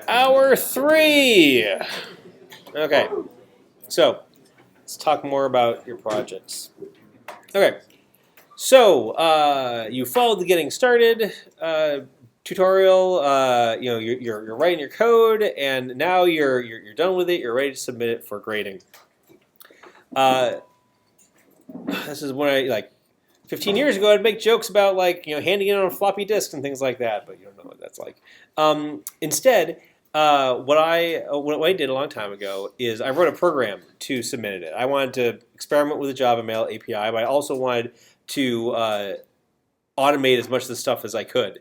Hour 3. Okay, so let's talk more about your projects. Okay, so you followed the getting started tutorial. You're writing your code, and now you're done with it. You're ready to submit it for grading. This is when I 15 years ago, I'd make jokes about handing it on a floppy disk and things like that, but you don't know what that's like. Instead, what I did a long time ago is I wrote a program to submit it. I wanted to experiment with the Java Mail API, but I also wanted to automate as much of the stuff as I could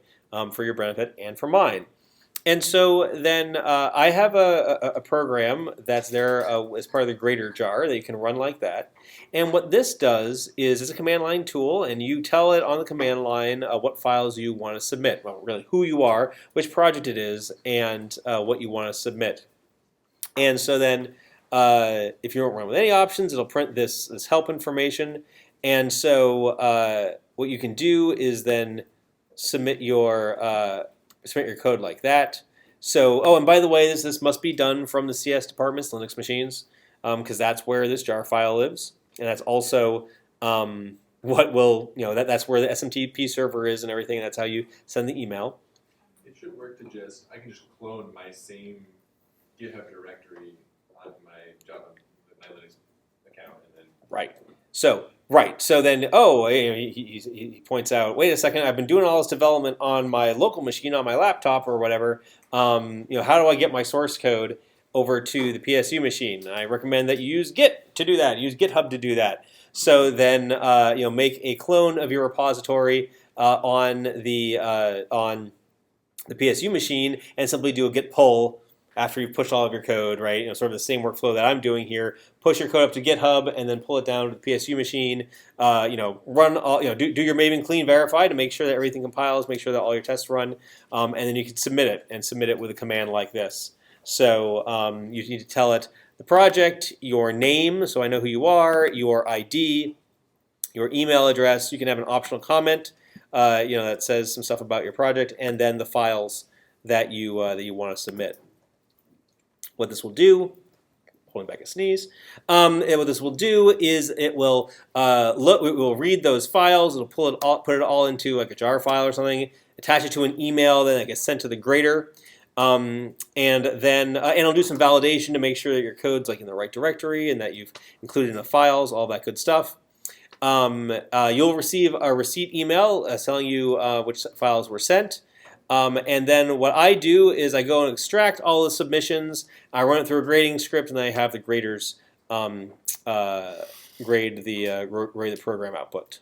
for your benefit and for mine. And so then I have a program that's there as part of the grader jar that you can run like that. And what this does is it's a command line tool, and you tell it on the command line what files you want to submit. Well, really who you are, which project it is, and what you want to submit. And so then if you don't run with any options, it'll print this help information. And so what you can do is then submit your code like that. So, and by the way, this must be done from the CS department's Linux machines, because that's where this jar file lives, and that's also what will that's where the SMTP server is and everything. And that's how you send the email. It should work to I can just clone my same GitHub directory onto my Linux account, and then right. So then, he points out, wait a second, I've been doing all this development on my local machine, on my laptop or whatever. How do I get my source code over to the PSU machine? I recommend that you use Git to do that. Use GitHub to do that. So then, make a clone of your repository on the PSU machine, and simply do a git pull after you've pushed all of your code, right? Sort of the same workflow that I'm doing here. Push your code up to GitHub and then pull it down to the PSU machine. Run all, do your Maven clean verify to make sure that everything compiles, make sure that all your tests run, and then you can submit it with a command like this. So you need to tell it the project, your name, so I know who you are, your ID, your email address. You can have an optional comment, that says some stuff about your project, and then the files that you want to submit. What this will do, pulling back a sneeze, what this will do is it will read those files. It'll put it all into like a jar file or something, attach it to an email, then it gets sent to the grader, and then it'll do some validation to make sure that your code's in the right directory and that you've included enough files, all that good stuff. You'll receive a receipt email telling you which files were sent. And then what I do is I go and extract all the submissions. I run it through a grading script, and then I have the graders grade the program output.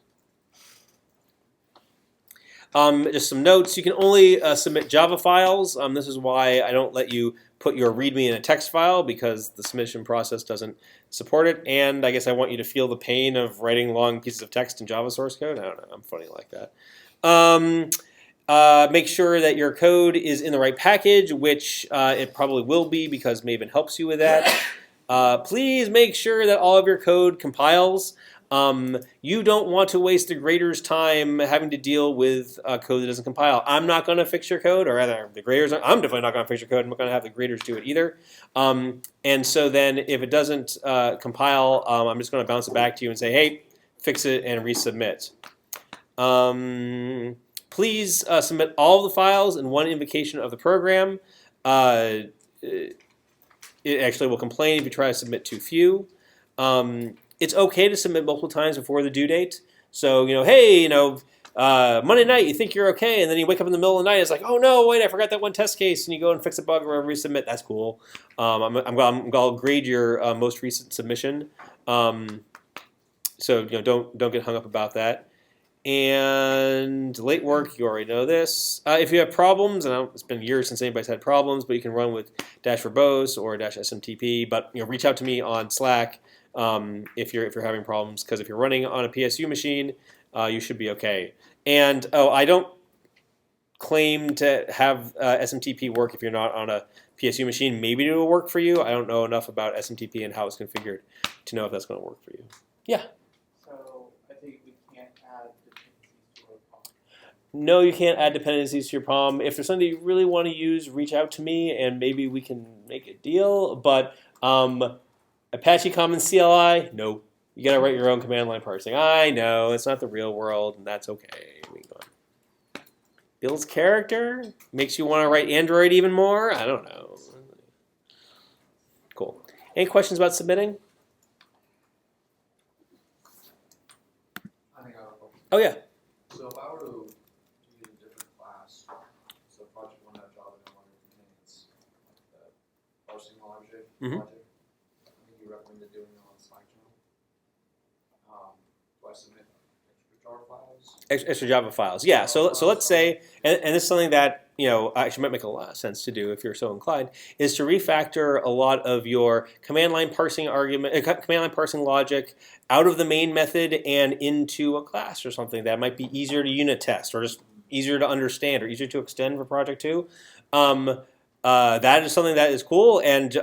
Just some notes. You can only submit Java files. This is why I don't let you put your README in a text file, because the submission process doesn't support it. And I guess I want you to feel the pain of writing long pieces of text in Java source code. I don't know. I'm funny like that. Make sure that your code is in the right package, which it probably will be because Maven helps you with that. Please make sure that all of your code compiles. You don't want to waste the grader's time having to deal with code that doesn't compile. I'm not going to fix your code, or rather, the graders. I'm definitely not going to fix your code. I'm not going to have the graders do it either. And so then, if it doesn't compile, I'm just going to bounce it back to you and say, "Hey, fix it and resubmit." Please submit all of the files in one invocation of the program. It actually will complain if you try to submit too few. It's okay to submit multiple times before the due date. So, hey, Monday night you think you're okay, and then you wake up in the middle of the night, it's like, oh no, wait, I forgot that one test case, and you go and fix a bug or resubmit. That's cool. I'm going to grade your most recent submission. So, don't get hung up about that. And late work, you already know this. If you have problems, and it's been years since anybody's had problems, but you can run with -verbose or -smtp. But reach out to me on Slack if you're having problems, because if you're running on a PSU machine, you should be okay. And I don't claim to have SMTP work if you're not on a PSU machine. Maybe it will work for you. I don't know enough about SMTP and how it's configured to know if that's going to work for you. Yeah. no, you can't add dependencies to your POM. If there's something you really want to use, reach out to me, and maybe we can make a deal. But Apache Commons CLI, no. You got to write your own command line parsing. I know, it's not the real world, and that's okay. We can go on. Builds character, makes you want to write Android even more. I don't know. Cool. Any questions about submitting? I think I have a couple. Oh, yeah. So if I were to use a different class, so project one had Java no longer contains like the parsing logic project, I think you recommended doing it on Slack channel. Do I submit extra jar files? Extra Java files. Yeah, so let's say, and this is something that actually might make a lot of sense to do if you're so inclined, is to refactor a lot of your command line parsing logic out of the main method and into a class or something that might be easier to unit test or just easier to understand or easier to extend for Project 2. That is something that is cool, and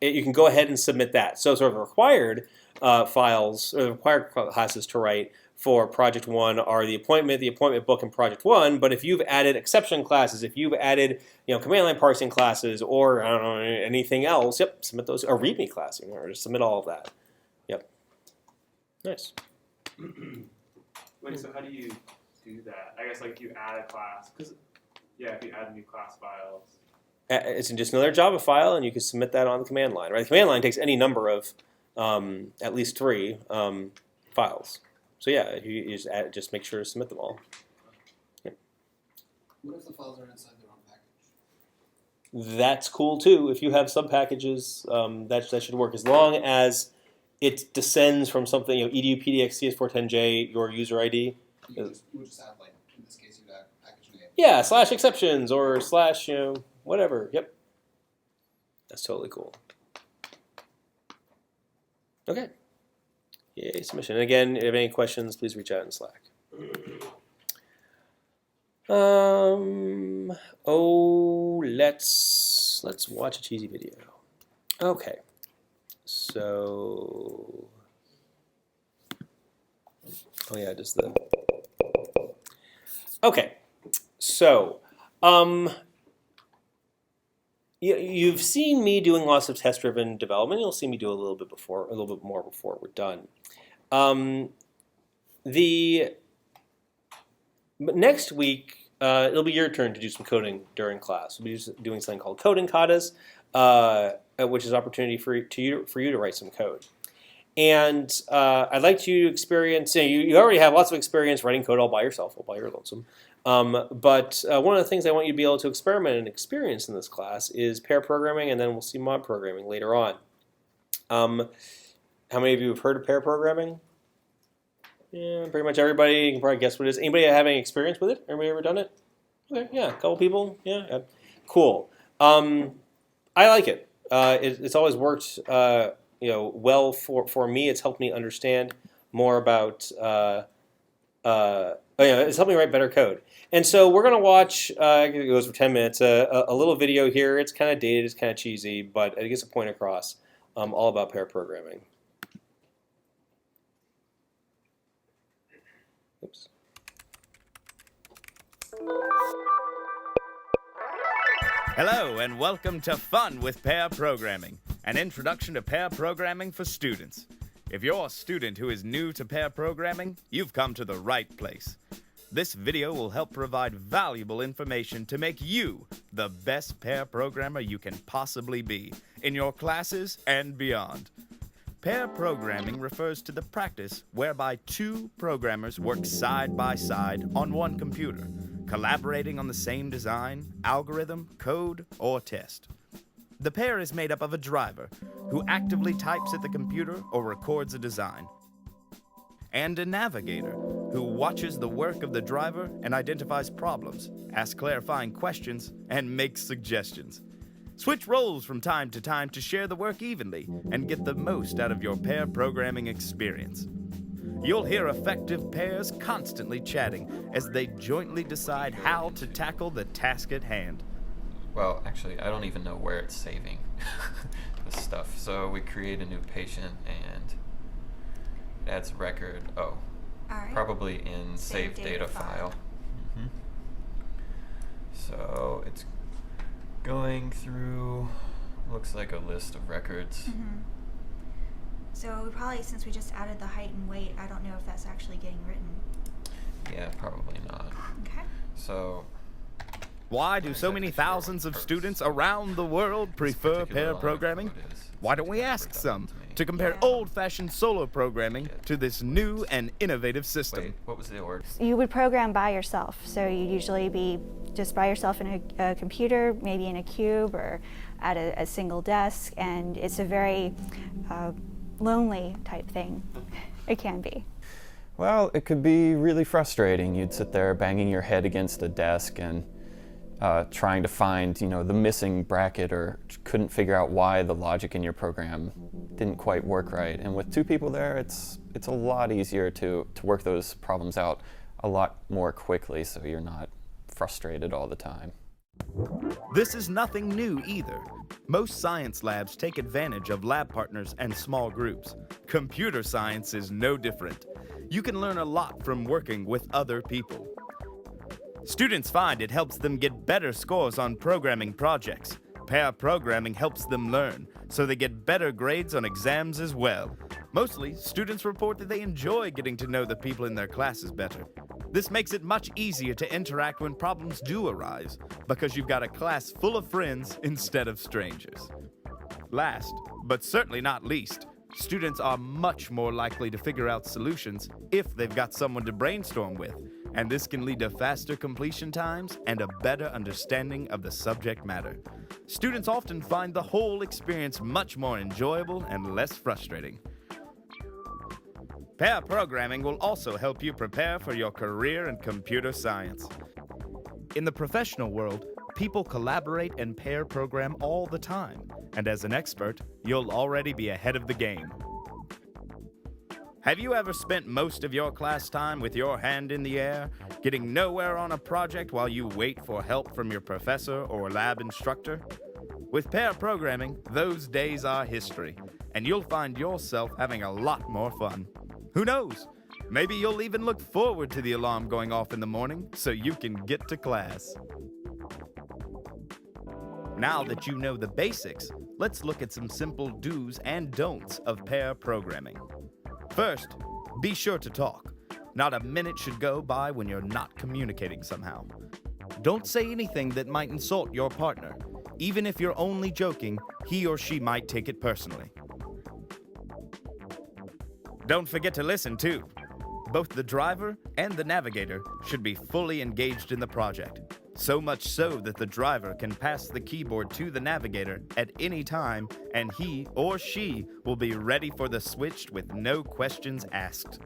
you can go ahead and submit that. So sort of required files or required classes to write for Project 1 are the appointment book in Project 1. But if you've added exception classes, if you've added command line parsing classes, or I don't know anything else, yep, submit those, or README classing, or just submit all of that. Yep. Nice. Wait, so how do you do that? I guess like you add a class, because if you add new class files. It's just another Java file, and you can submit that on the command line. Right? The command line takes any number of at least 3 files. So yeah, you just make sure to submit them all. Yep. What if the files are inside their own package? That's cool too. If you have sub packages, that should work as long as it descends from something. edu pdx cs410j your user ID. You would just add, like, in this case, you'd add package name. Yeah, /exceptions or / whatever. Yep. That's totally cool. Okay. Yay, submission. And again, if you have any questions, please reach out in Slack. Let's watch a cheesy video. Okay. So, okay. So, you've seen me doing lots of test-driven development. You'll see me do a little bit more before we're done. Next week, it'll be your turn to do some coding during class. We'll be doing something called coding katas, which is an opportunity for you to write some code. And I'd like you to experience. You already have lots of experience writing code all by yourself, all by your lonesome. But one of the things I want you to be able to experiment and experience in this class is pair programming, and then we'll see mod programming later on. How many of you have heard of pair programming? Yeah, pretty much everybody. You can probably guess what it is. Anybody have any experience with it? Everybody ever done it? Okay, yeah, a couple people. Yeah. Cool. I like it. It's always worked well for me. It's helped me understand more about. It's helped me write better code. And so we're going to watch, it goes for 10 minutes, a little video here. It's kind of dated, it's kind of cheesy, but it gets a point across all about pair programming. Oops. Hello and welcome to Fun with Pair Programming, an introduction to pair programming for students. If you're a student who is new to pair programming, you've come to the right place. This video will help provide valuable information to make you the best pair programmer you can possibly be in your classes and beyond. Pair programming refers to the practice whereby 2 programmers work side by side on one computer, collaborating on the same design, algorithm, code, or test. The pair is made up of a driver, who actively types at the computer or records a design, and a navigator, who watches the work of the driver and identifies problems, asks clarifying questions, and makes suggestions. Switch roles from time to time to share the work evenly and get the most out of your pair programming experience. You'll hear effective pairs constantly chatting as they jointly decide how to tackle the task at hand. Well, actually, I don't even know where it's saving this stuff. So we create a new patient and it adds record. Oh, All right. probably in save data file. So it's going through, looks like a list of records. So we probably, since we just added the height and weight, I don't know if that's actually getting written. Yeah, probably not. Okay. So Why do so many thousands of students around the world prefer pair programming? Why don't we ask some to compare Yeah. old-fashioned solo programming to this new and innovative system? wait, what was the order? You would program by yourself, so you'd usually be just by yourself in a computer, maybe in a cube or at a single desk, and it's a very lonely type thing. It can be. Well, it could be really frustrating. You'd sit there banging your head against a desk and trying to find, the missing bracket, or couldn't figure out why the logic in your program didn't quite work right. And with two people there, it's a lot easier to work those problems out a lot more quickly, so you're not frustrated all the time. This is nothing new either. Most science labs take advantage of lab partners and small groups. Computer science is no different. You can learn a lot from working with other people. Students find it helps them get better scores on programming projects. Pair programming helps them learn, so they get better grades on exams as well. Mostly, students report that they enjoy getting to know the people in their classes better. This makes it much easier to interact when problems do arise, because you've got a class full of friends instead of strangers. Last, but certainly not least, students are much more likely to figure out solutions if they've got someone to brainstorm with, and this can lead to faster completion times and a better understanding of the subject matter. Students often find the whole experience much more enjoyable and less frustrating. Pair programming will also help you prepare for your career in computer science. In the professional world, people collaborate and pair program all the time, and as an expert, you'll already be ahead of the game. Have you ever spent most of your class time with your hand in the air, getting nowhere on a project while you wait for help from your professor or lab instructor? With pair programming, those days are history, and you'll find yourself having a lot more fun. Who knows? Maybe you'll even look forward to the alarm going off in the morning so you can get to class. Now that you know the basics, let's look at some simple do's and don'ts of pair programming. First, be sure to talk. Not a minute should go by when you're not communicating somehow. Don't say anything that might insult your partner. Even if you're only joking, he or she might take it personally. Don't forget to listen too. Both the driver and the navigator should be fully engaged in the project. So much so that the driver can pass the keyboard to the navigator at any time, and he or she will be ready for the switch with no questions asked.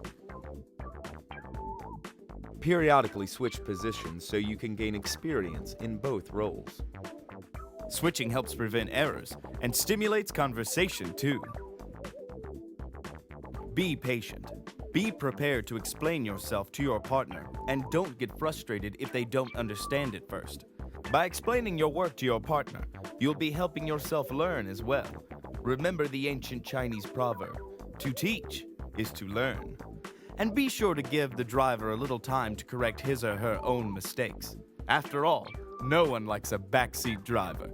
Periodically switch positions so you can gain experience in both roles. Switching helps prevent errors and stimulates conversation too. Be patient. Be prepared to explain yourself to your partner, and don't get frustrated if they don't understand it first. By explaining your work to your partner, you'll be helping yourself learn as well. Remember the ancient Chinese proverb, "To teach is to learn." And be sure to give the driver a little time to correct his or her own mistakes. After all, no one likes a backseat driver.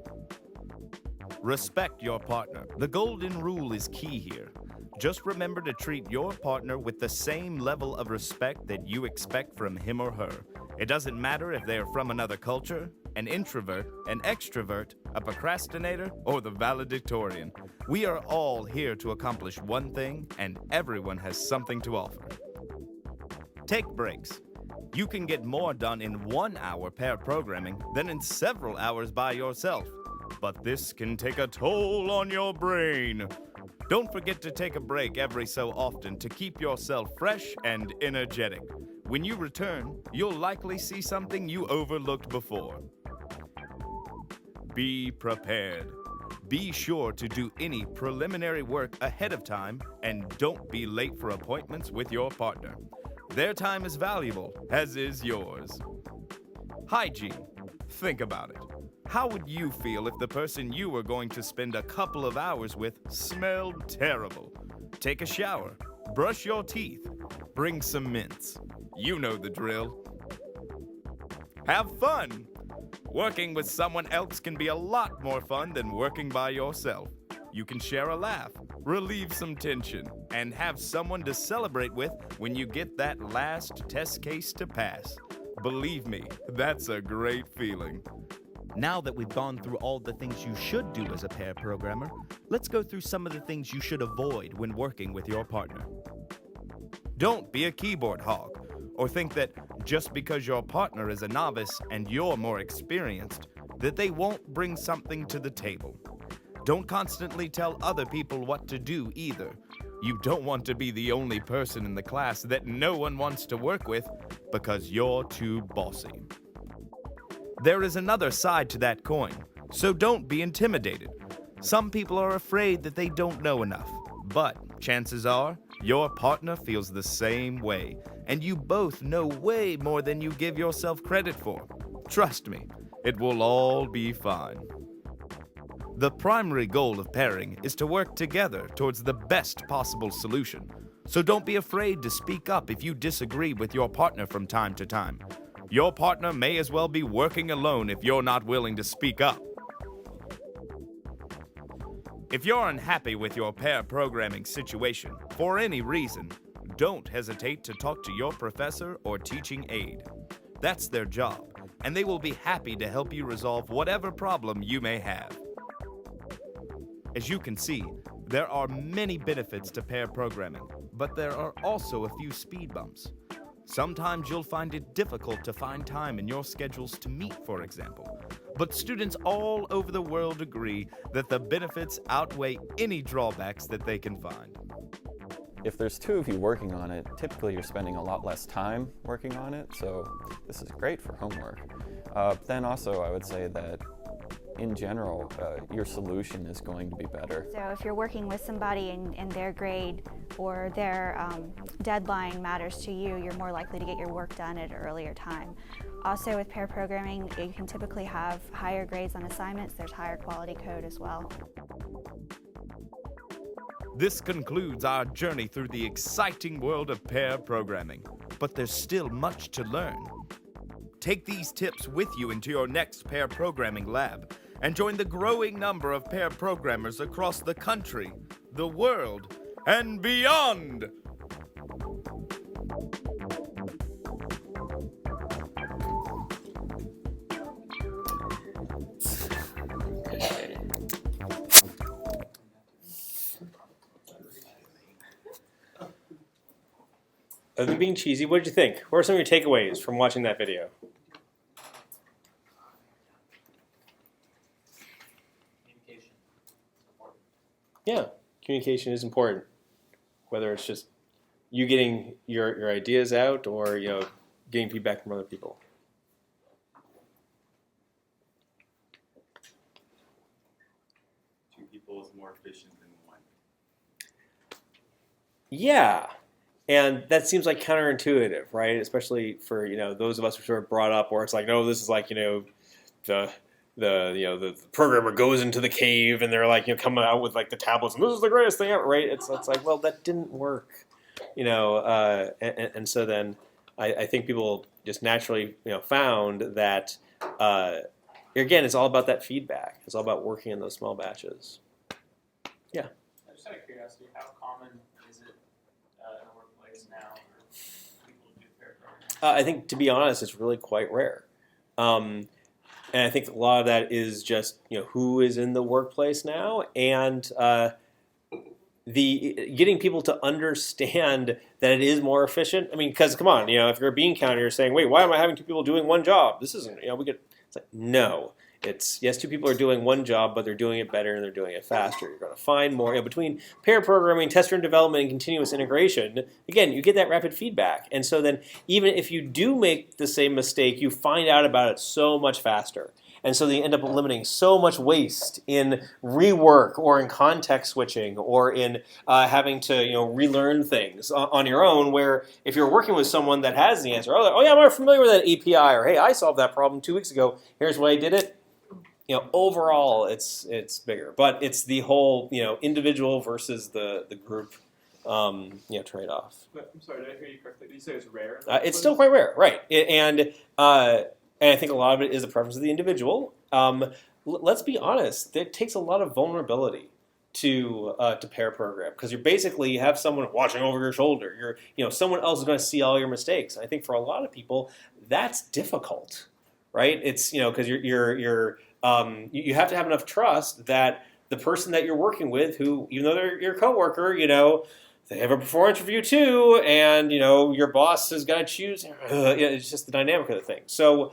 Respect your partner. The golden rule is key here. Just remember to treat your partner with the same level of respect that you expect from him or her. It doesn't matter if they are from another culture, an introvert, an extrovert, a procrastinator, or the valedictorian. We are all here to accomplish one thing, and everyone has something to offer. Take breaks. You can get more done in 1 hour pair programming than in several hours by yourself. But this can take a toll on your brain. Don't forget to take a break every so often to keep yourself fresh and energetic. When you return, you'll likely see something you overlooked before. Be prepared. Be sure to do any preliminary work ahead of time, and don't be late for appointments with your partner. Their time is valuable, as is yours. Hygiene. Think about it. How would you feel if the person you were going to spend a couple of hours with smelled terrible? Take a shower, brush your teeth, bring some mints. You know the drill. Have fun! Working with someone else can be a lot more fun than working by yourself. You can share a laugh, relieve some tension, and have someone to celebrate with when you get that last test case to pass. Believe me, that's a great feeling. Now that we've gone through all the things you should do as a pair programmer, let's go through some of the things you should avoid when working with your partner. Don't be a keyboard hog, or think that just because your partner is a novice and you're more experienced, that they won't bring something to the table. Don't constantly tell other people what to do either. You don't want to be the only person in the class that no one wants to work with because you're too bossy. There is another side to that coin, so don't be intimidated. Some people are afraid that they don't know enough, but chances are your partner feels the same way, and you both know way more than you give yourself credit for. Trust me, it will all be fine. The primary goal of pairing is to work together towards the best possible solution, so don't be afraid to speak up if you disagree with your partner from time to time. Your partner may as well be working alone if you're not willing to speak up. If you're unhappy with your pair programming situation for any reason, don't hesitate to talk to your professor or teaching aide. That's their job, and they will be happy to help you resolve whatever problem you may have. As you can see, there are many benefits to pair programming, but there are also a few speed bumps. Sometimes you'll find it difficult to find time in your schedules to meet, for example. But students all over the world agree that the benefits outweigh any drawbacks that they can find. If there's two of you working on it, typically you're spending a lot less time working on it, so this is great for homework. Then also I would say that in general, your solution is going to be better. So if you're working with somebody and their grade or their deadline matters to you, you're more likely to get your work done at an earlier time. Also with pair programming, you can typically have higher grades on assignments. There's higher quality code as well. This concludes our journey through the exciting world of pair programming, but there's still much to learn. Take these tips with you into your next pair programming lab and join the growing number of pair programmers across the country, the world, and beyond. Other than being cheesy, what did you think? What are some of your takeaways from watching that video? Communication is important. Yeah, communication is important. Whether it's just you getting your ideas out or getting feedback from other people. Two people is more efficient than one. Yeah. And that seems like counterintuitive, right? Especially for those of us who sort of brought up where it's like, no, this is like the programmer goes into the cave and they're like coming out with like the tablets and this is the greatest thing ever, right? It's like, well, that didn't work, and so then I think people just naturally found that again, it's all about that feedback. It's all about working in those small batches. Yeah. Just out of curiosity, how common is it in a workplace now for people to do pair programming? I think, to be honest, it's really quite rare. And I think a lot of that is just who is in the workplace now, and the getting people to understand that it is more efficient. I mean, because come on, if you're a bean counter, you're saying, wait, why am I having two people doing one job? This isn't, we get. It's like no. It's yes, two people are doing one job, but they're doing it better and they're doing it faster. You're going to find more between pair programming, test-driven development, and continuous integration. Again, you get that rapid feedback, and so then even if you do make the same mistake, you find out about it so much faster. And so you end up eliminating so much waste in rework or in context switching or in having to relearn things on your own. Where if you're working with someone that has the answer, oh yeah, I'm familiar with that API, or hey, I solved that problem 2 weeks ago. Here's why I did it. Overall, it's bigger, but it's the whole individual versus the group trade-off. But I'm sorry, did I hear you correctly? Did you say it's rare? It's still quite rare, right? And I think a lot of it is the preference of the individual. Let's be honest, it takes a lot of vulnerability to pair program, because you have someone watching over your shoulder. Someone else is going to see all your mistakes. And I think for a lot of people, that's difficult, right? It's because you have to have enough trust that the person that you're working with, who even though they're your coworker, they have a performance review too, and your boss has got to choose. It's just the dynamic of the thing. So,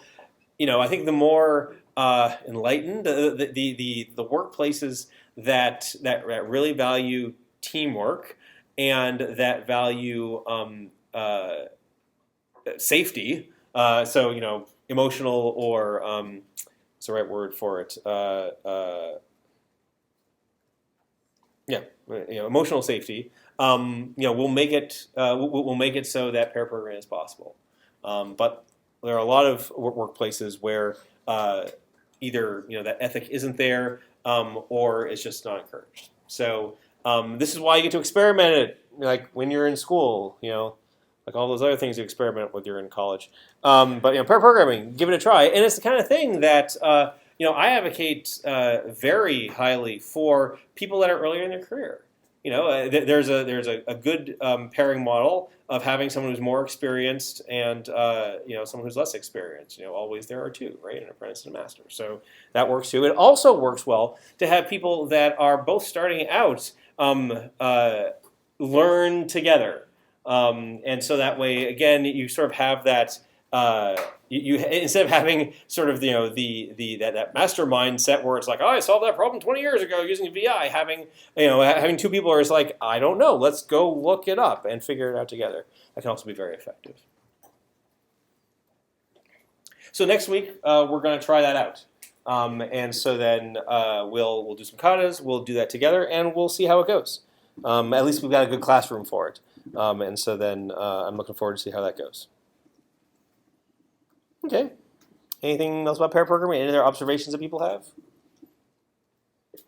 I think the more enlightened the workplaces that really value teamwork and that value safety. So emotional or what's the right word for it? Emotional safety. We'll make it so that pair programming is possible. But there are a lot of workplaces where either that ethic isn't there or it's just not encouraged. So this is why you get to experiment it, like when you're in school. Like all those other things you experiment with, you're in college. But pair programming, give it a try, and it's the kind of thing that I advocate very highly for people that are earlier in their career. There's a good pairing model of having someone who's more experienced and someone who's less experienced. Always there are two, right? An apprentice and a master. So that works too. It also works well to have people that are both starting out learn together. And so that way, again, you sort of have that. You instead of having sort of that mastermind set where it's like, oh, I solved that problem 20 years ago using VI, having two people who are like, I don't know, let's go look it up and figure it out together. That can also be very effective. So next week we're going to try that out, and so then we'll do some katas, we'll do that together, and we'll see how it goes. At least we've got a good classroom for it, and so then I'm looking forward to see how that goes. Okay. Anything else about pair programming? Any other observations that people have?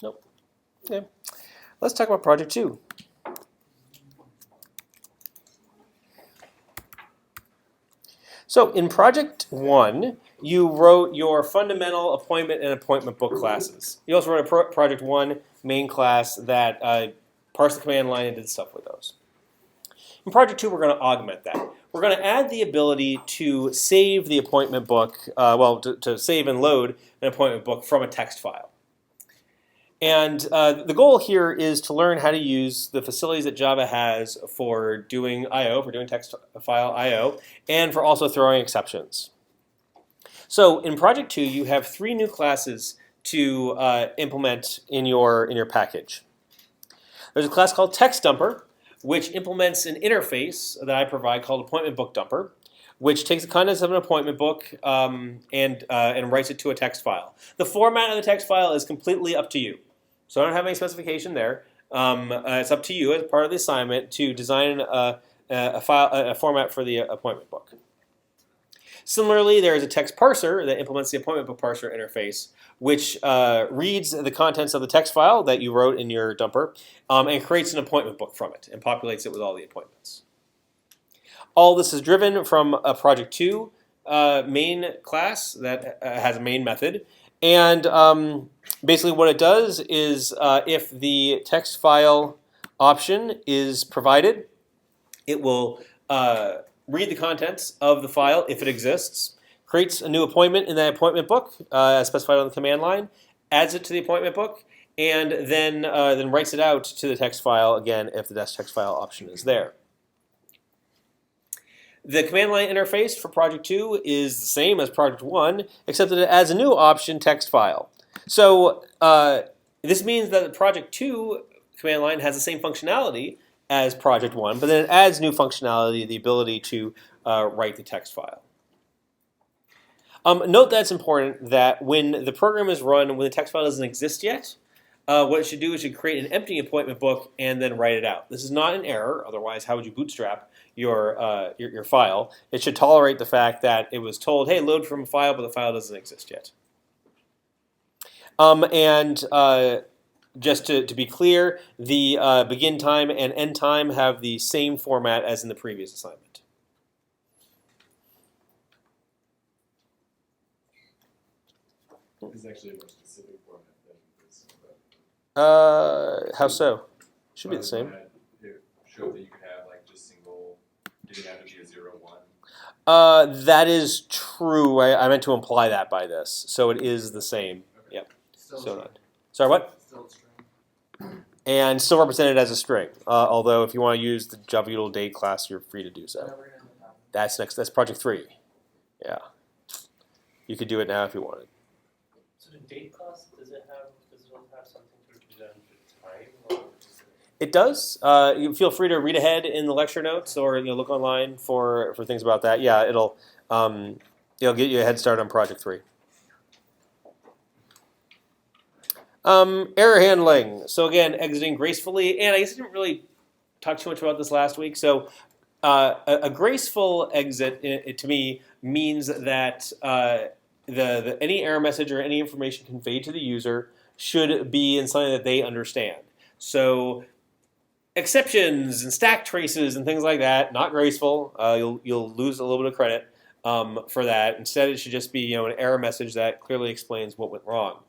Nope. Okay. Let's talk about Project 2. So in Project 1, you wrote your fundamental appointment and appointment book classes. You also wrote a Project 1 main class that parsed the command line and did stuff with those. In Project 2, we're going to augment that. We're going to add the ability to save the appointment book, to save and load an appointment book from a text file. And the goal here is to learn how to use the facilities that Java has for doing I/O, for doing text file I/O, and for also throwing exceptions. So in Project 2, you have 3 new classes to implement in your package. There's a class called TextDumper, which implements an interface that I provide called Appointment Book Dumper, which takes the contents of an appointment book and writes it to a text file. The format of the text file is completely up to you. So I don't have any specification there. It's up to you as part of the assignment to design a format for the appointment book. Similarly, there is a text parser that implements the appointment book parser interface, which reads the contents of the text file that you wrote in your dumper and creates an appointment book from it and populates it with all the appointments. All this is driven from a Project 2 main class that has a main method. And basically what it does is if the text file option is provided, it will read the contents of the file if it exists, creates a new appointment in that appointment book as specified on the command line, adds it to the appointment book, and then writes it out to the text file again if the text file option is there. The command line interface for Project 2 is the same as Project 1, except that it adds a new option, text file. So this means that the Project 2 command line has the same functionality as Project 1, but then it adds new functionality, the ability to write the text file. Note that it's important that when the program is run, when the text file doesn't exist yet, what it should do is it should create an empty appointment book and then write it out. This is not an error, otherwise how would you bootstrap your file? It should tolerate the fact that it was told, hey, load from a file, but the file doesn't exist yet. Just to be clear, the begin time and end time have the same format as in the previous assignment. This is actually a more specific format than this. How so? Should be the same. It showed that you could have like just single, didn't have to be a 0, 1. That is true. I meant to imply that by this. So it is the same. Okay. Yep. Still So a not. Sorry, what? Still a string. And still represented as a string. Although if you want to use the Java util date class, you're free to do so. Never gonna end up having. That's next. That's project 3. Yeah. You could do it now if you wanted. So the date class, does it have something to represent the time, or is It does. You feel free to read ahead in the lecture notes, or look online for things about that. Yeah, it'll get you a head start on project 3. Error handling. So again, exiting gracefully, and I guess I didn't really talk too much about this last week. So a graceful exit, to me, means that any error message or any information conveyed to the user should be in something that they understand. So exceptions and stack traces and things like that, not graceful. You'll lose a little bit of credit for that. Instead, it should just be an error message that clearly explains what went wrong.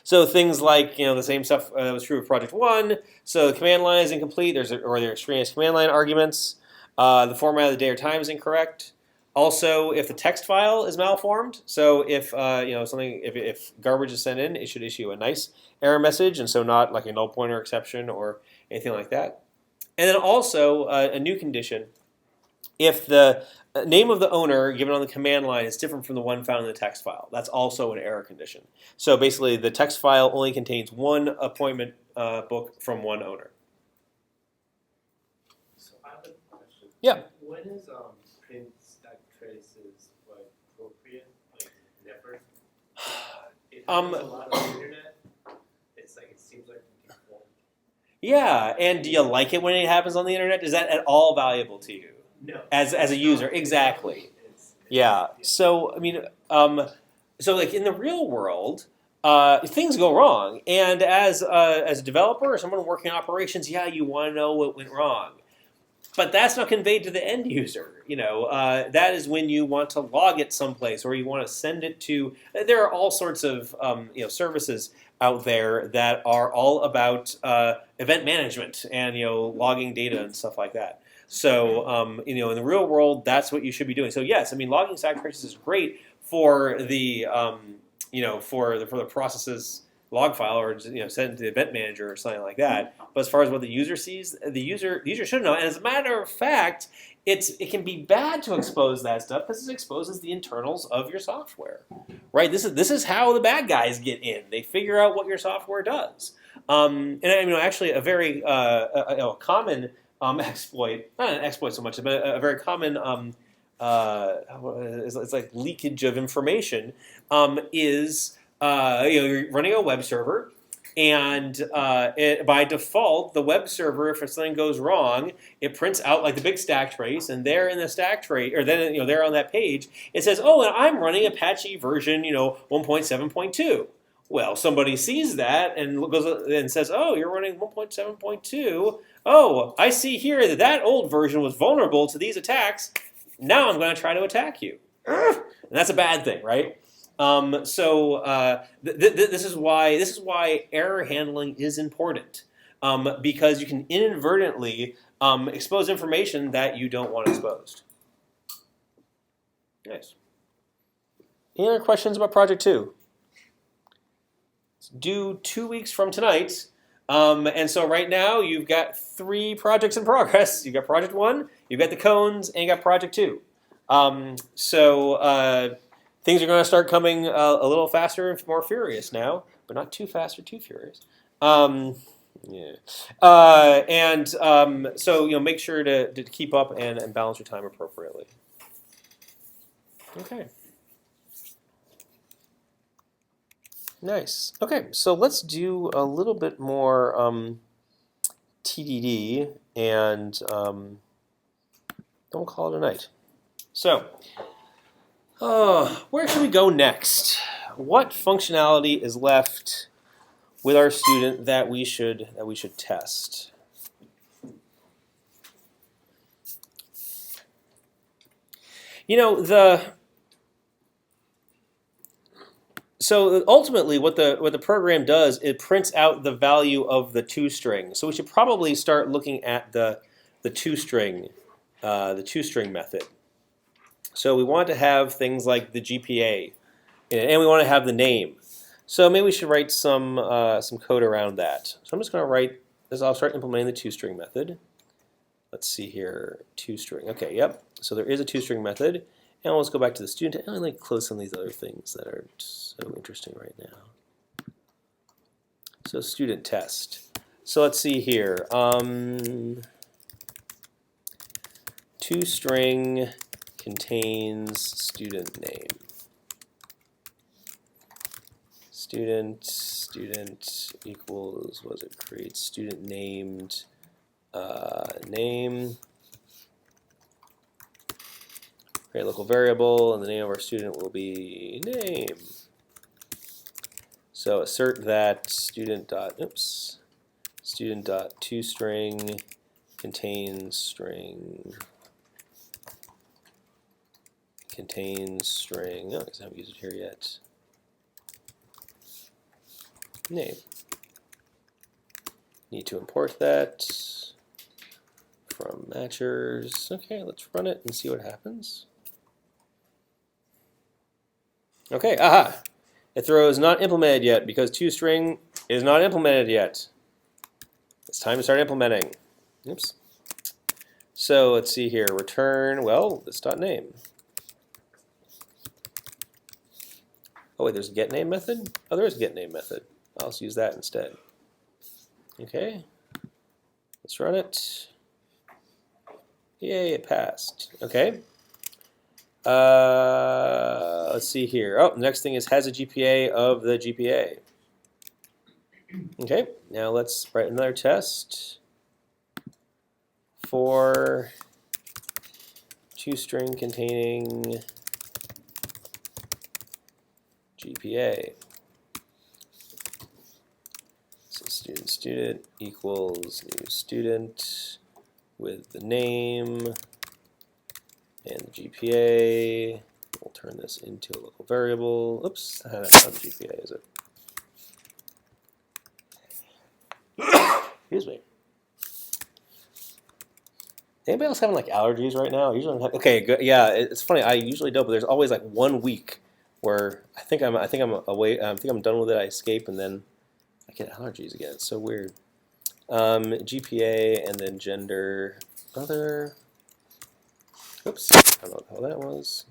So things like the same stuff that was true of project 1. So the command line is incomplete, or there are extraneous command line arguments. The format of the day or time is incorrect. Also, if the text file is malformed, so if if garbage is sent in, it should issue a nice error message, and so not like a null pointer exception or anything like that. And then also a new condition: if the name of the owner given on the command line is different from the one found in the text file, that's also an error condition. So basically, the text file only contains one appointment book from one owner. So I have a question. Yeah. When is print stack traces appropriate? Like never? It happens a lot on the internet. It's like it seems like default. Yeah, and do you like it when it happens on the internet? Is that at all valuable to you? No. As a user, exactly. Yeah. So I mean, so like in the real world, things go wrong, and as a developer or someone working in operations, yeah, you want to know what went wrong, but that's not conveyed to the end user. That is when you want to log it someplace, or you want to send it to. There are all sorts of services out there that are all about event management and logging data and stuff like that. So in the real world, that's what you should be doing. So yes, I mean logging stack traces is great for the for the processes log file, or send it to the event manager or something like that. But as far as what the user sees, the user should know. And as a matter of fact, it can be bad to expose that stuff because it exposes the internals of your software, right? This is how the bad guys get in. They figure out what your software does. And actually a very common exploit, not an exploit so much, but a very common it's like leakage of information is you're running a web server, and by default the web server, if something goes wrong, it prints out like the big stack trace, and there in the stack trace, or then there on that page, it says, oh, and I'm running Apache version 1.7.2. Well, somebody sees that and goes and says, oh, you're running 1.7.2. Oh, I see here that old version was vulnerable to these attacks. Now I'm going to try to attack you. And that's a bad thing, right? This is why error handling is important, because you can inadvertently expose information that you don't want exposed. Nice. Any other questions about Project 2? It's due 2 weeks from tonight. And so right now you've got 3 projects in progress. You've got Project 1, you've got the cones, and you got Project 2. Things are going to start coming a little faster and more furious now, but not too fast or too furious. So make sure to keep up and balance your time appropriately. Okay. Nice. Okay, so let's do a little bit more TDD, and then we'll call it a night. So, where should we go next? What functionality is left with our student that we should test? So ultimately, what the program does, it prints out the value of the TwoString. So we should probably start looking at the TwoString method. So we want to have things like the GPA, and we want to have the name. So maybe we should write some code around that. So I'm just going to write this. I'll start implementing the TwoString method. Let's see here, TwoString. Okay, yep. So there is a TwoString method. And let's go back to the student. And let me close some of these other things that are so interesting right now. So student test. So let's see here. TwoString contains student name. Student equals, what does it create? Student named name. Create a local variable, and the name of our student will be name. So assert that student.TwoString contains string. Oh, I guess I haven't used it here yet. Name. Need to import that from matchers. Okay, let's run it and see what happens. Okay, aha! It throws not implemented yet because TwoString is not implemented yet. It's time to start implementing. Oops. So let's see here. Return, well, this .name. Oh wait, there's a getName method? Oh, there is a getName method. I'll just use that instead. Okay. Let's run it. Yay, it passed. Okay. Let's see here. Oh, the next thing is has a GPA of the GPA. Okay, now let's write another test for TwoString containing GPA. So student equals new student with the name and the GPA. We'll turn this into a local variable. Oops, that's not the GPA, is it? Excuse me. Anybody else having like allergies right now? Usually, okay, good. Yeah, it's funny. I usually don't, but there's always like 1 week where I think I'm away. I think I'm done with it. I escape, and then I get allergies again. It's so weird. GPA and then gender other. Oops, I don't know how that was.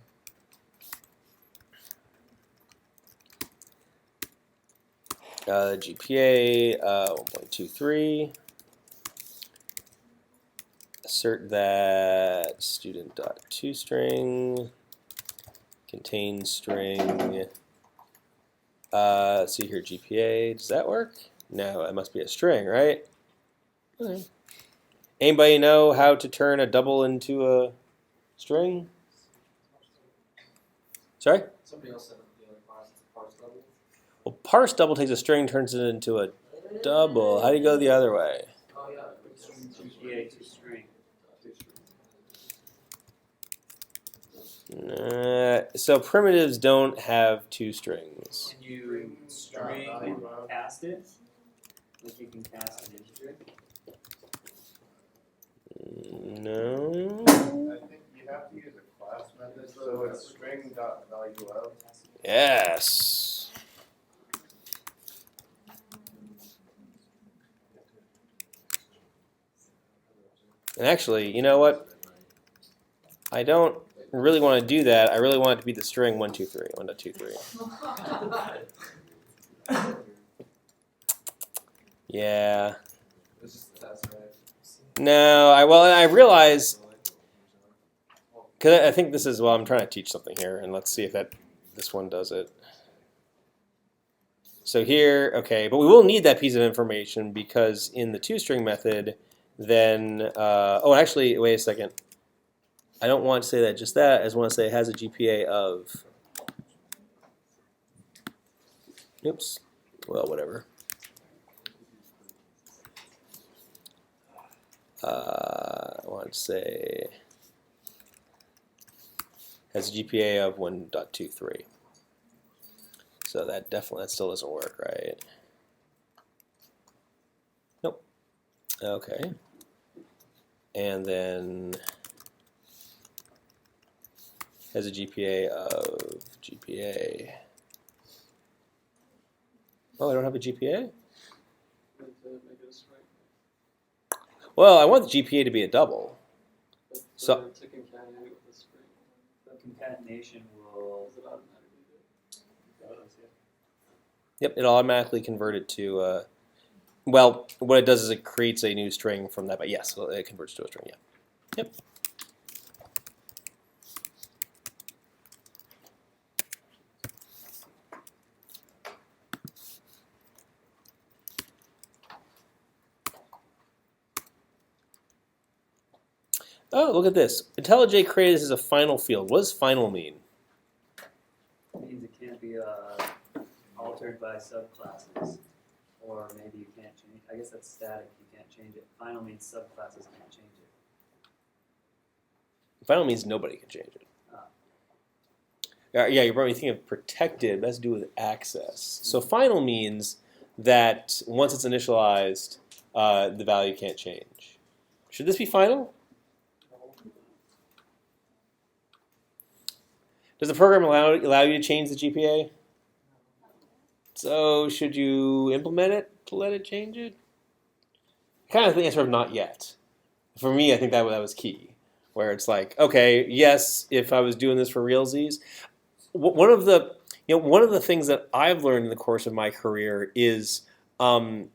GPA 1.23. Assert that student.TwoString contains string. Let's see here, GPA. Does that work? No, it must be a string, right? Okay. Anybody know how to turn a double into a string? Sorry? Somebody else said the other class is parse double. Well, parse double takes a string, turns it into a double. How do you go the other way? Oh yeah, GPA to string. So primitives don't have two strings. Can you string cast it? Like you can cast an integer? No. I think you have to use a class method, so it's string.value of. Yes. And actually, you know what? I don't really want to do that. I really want it to be the string 123, 1.23. Yeah. No, I realize, because I think this is, well, I'm trying to teach something here, and let's see if this one does it. So here, okay, but we will need that piece of information because in the TwoString method, then, oh, actually, wait a second. I don't want to say that just that. I just want to say it has a GPA of, oops, well, whatever. I want to say has a GPA of 1.23. So that still doesn't work, right? Nope. Okay. And then has a GPA of GPA. Oh, I don't have a GPA? Well, I want the GPA to be a double. So to concatenate with the string, the concatenation will yep, it automatically converted to, well, what it does is it creates a new string from that, but yes, it converts to a string, yeah. Yep. Oh, look at this. IntelliJ created this as a final field. What does final mean? It means it can't be altered by subclasses, or maybe you can't change. I guess that's static. You can't change it. Final means subclasses can't change it. Final means nobody can change it. Yeah, you're probably thinking of protected. That has to do with access. So final means that once it's initialized, the value can't change. Should this be final? Does the program allow you to change the GPA? So should you implement it to let it change it? Kind of the answer of not yet. For me, I think that was key. Where it's like, okay, yes, if I was doing this for realsies, one of the things that I've learned in the course of my career is to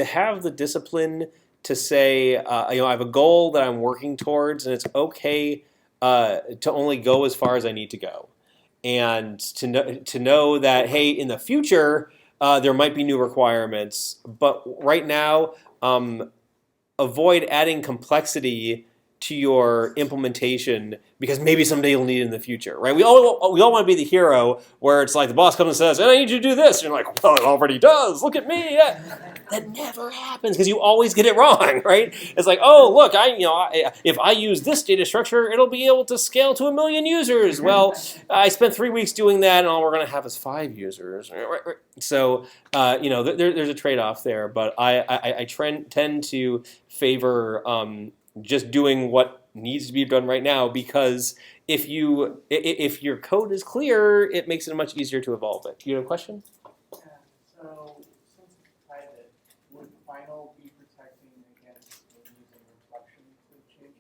have the discipline to say, I have a goal that I'm working towards, and it's okay to only go as far as I need to go, and to know that, hey, in the future there might be new requirements, but right now avoid adding complexity to your implementation because maybe someday you'll need it in the future, right? We all want to be the hero where it's like the boss comes and says, "And I need you to do this," and you're like, "Well, it already does. Look at me." Yeah. That never happens because you always get it wrong, right? It's like, "Oh, look, if I use this data structure, it'll be able to scale to 1 million users." Well, I spent 3 weeks doing that, and all we're going to have is 5 users. So, there's a trade-off there, but I tend to favor just doing what needs to be done right now, because if your code is clear, it makes it much easier to evolve it. You have a question? Yeah. So since it's private, would final be protecting against using reflection to change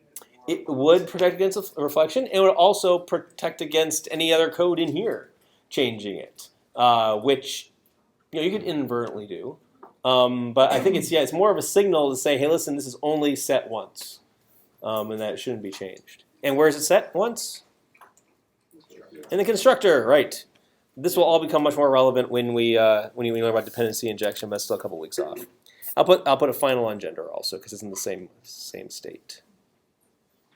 it? It would protect against reflection. It would also protect against any other code in here changing it, which you could inadvertently do. But I think it's more of a signal to say, hey, listen, this is only set once. And that it shouldn't be changed. And where is it set once? In the constructor, right. This will all become much more relevant when we learn about dependency injection, but it's still a couple weeks off. I'll put a final on gender also because it's in the same state.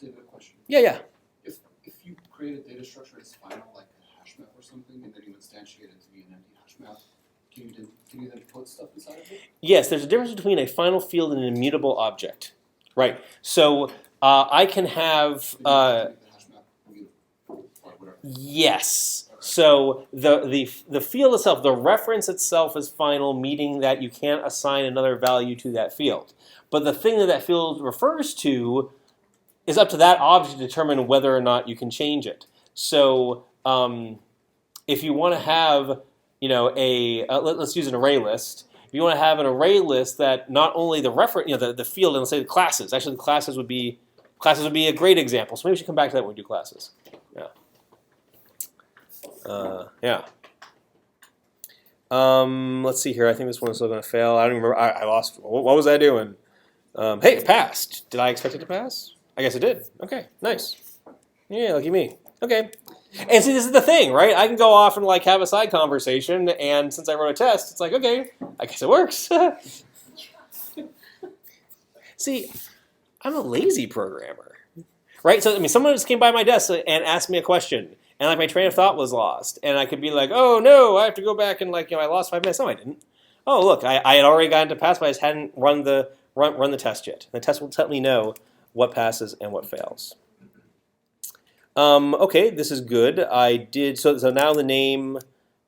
I have a question. Yeah. If you create a data structure as final, like a hash map or something, and then you instantiate it to be an empty hash map, can you then put stuff inside of it? Yes, there's a difference between a final field and an immutable object. Right. So I can have yes. So the field itself, the reference itself is final, meaning that you can't assign another value to that field. But the thing that field refers to is up to that object to determine whether or not you can change it. So if you want to have, let's use an array list. If you want to have an array list that not only the reference, the field, and let's say the classes. Actually, the classes would be a great example. So maybe we should come back to that when we do classes. Yeah. Let's see here. I think this one is still going to fail. I don't remember. I lost. What was I doing? Hey, it passed. Did I expect it to pass? I guess it did. Okay, nice. Yeah, lucky me. Okay. And see, this is the thing, right? I can go off and have a side conversation, and since I wrote a test, it's like, okay, I guess it works. See, I'm a lazy programmer, right? So someone just came by my desk and asked me a question, and my train of thought was lost, and I could be like, oh no, I have to go back and I lost 5 minutes. No, I didn't. Oh look, I had already gotten to pass, but I just hadn't run the test yet. The test will let me know what passes and what fails. Okay, this is good. I did so now the name.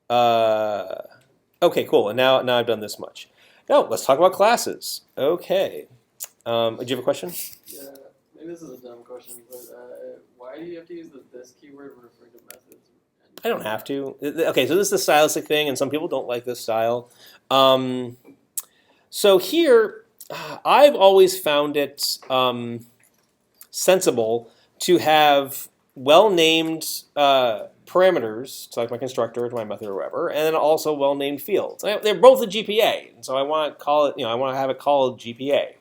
Okay, cool. And now I've done this much. Now let's talk about classes. Okay. Do you have a question? Yeah, maybe this is a dumb question, but why do you have to use this keyword when referring to methods? I don't have to. Okay, so this is the stylistic thing, and some people don't like this style. So here, I've always found it sensible to have well-named parameters, so like my constructor, to my method, or whatever, and then also well-named fields. They're both a GPA, and so I want to call it. I want to have it called GPA.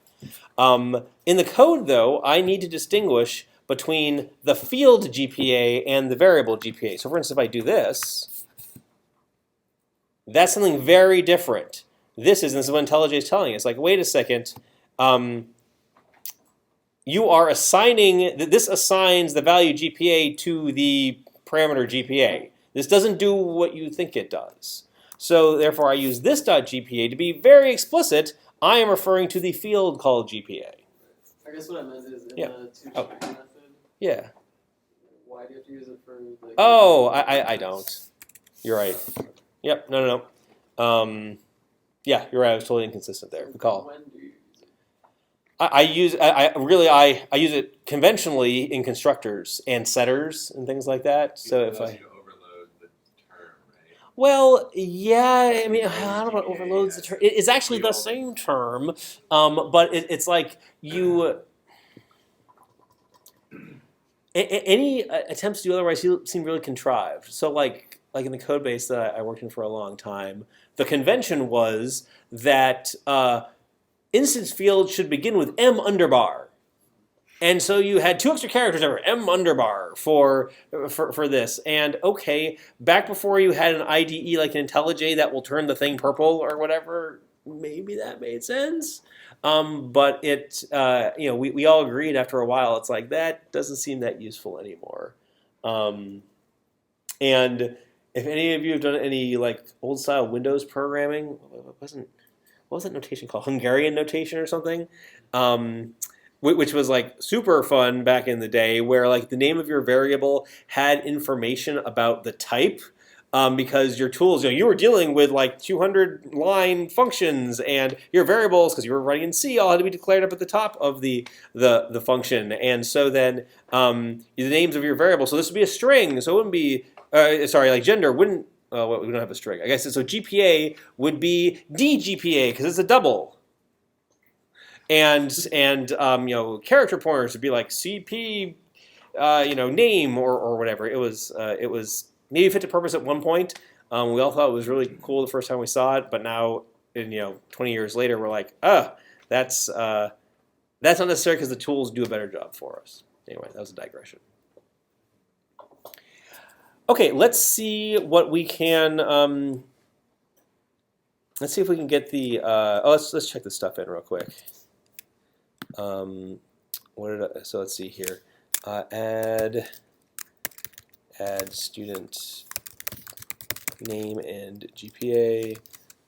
In the code, though, I need to distinguish between the field GPA and the variable GPA. So, for instance, if I do this, that's something very different. This is what IntelliJ is telling us. Like, wait a second. You are assigning, this assigns the value GPA to the parameter GPA. This doesn't do what you think it does. So therefore I use this .gpa to be very explicit. I am referring to the field called GPA. I guess what I meant is in Yeah. the TwoString method. Yeah. Why do you have to use it for the... Oh, I don't. You're right. Yep, no. Yeah, you're right, I was totally inconsistent there. Good call. When do you use it? I use it conventionally in constructors and setters and things like that. So if I well, yeah, I mean, I don't know what overloads the term. It's actually the same term, but it's like you. Any attempts to do otherwise seem really contrived. So like in the code base that I worked in for a long time, the convention was that instance fields should begin with M underbar. And so you had 2 extra characters over M underbar for this. And okay, back before you had an IDE like an IntelliJ that will turn the thing purple or whatever, maybe that made sense. But it, we all agreed after a while, it's like that doesn't seem that useful anymore. And if any of you have done any like old style Windows programming, what was that notation called? Hungarian notation or something? Which was like super fun back in the day, where like the name of your variable had information about the type, because your tools, you were dealing with like 200 line functions, and your variables, because you were writing in C, all had to be declared up at the top of the function, and so then the names of your variables. So this would be a string, so it wouldn't be like gender wouldn't. Well, we don't have a string, I guess. So GPA would be DGPA because it's a double. And character pointers would be like CP, name or whatever. It was maybe fit to purpose at one point. We all thought it was really cool the first time we saw it, but now, 20 years later, we're like, that's not necessary because the tools do a better job for us. Anyway, that was a digression. Okay, let's see what we can. Let's see if we can get the. Let's check this stuff in real quick. So let's see here. Add student name and GPA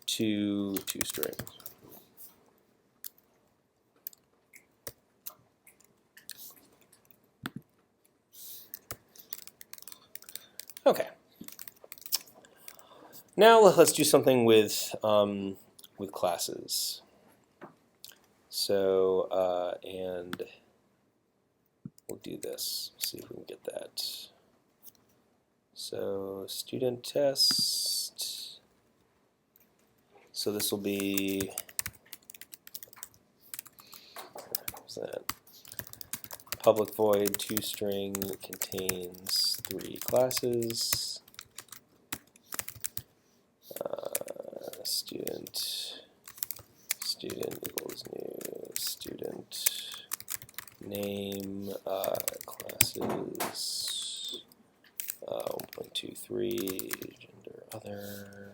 to TwoString. Okay. Now let's do something with classes. So and we'll do this. See if we can get that. So student test. So this will be. What's that? Public void TwoString contains 3 classes. Student equals new student name classes 1.23 gender other.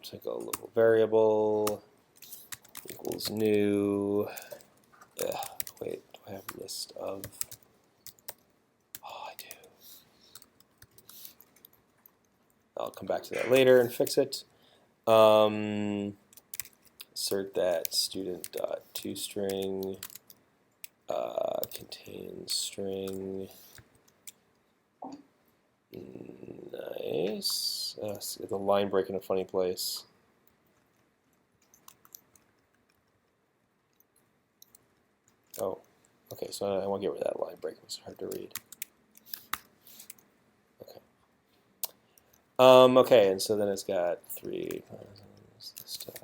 Take a local variable equals new. Wait, do I have a list of? Oh, I do. I'll come back to that later and fix it. Insert that student dot TwoString contains string. Nice. The line break in a funny place. Oh, okay. So I want to get rid of that line break. It's hard to read. Okay. Okay, and so then it's got 3 stuff.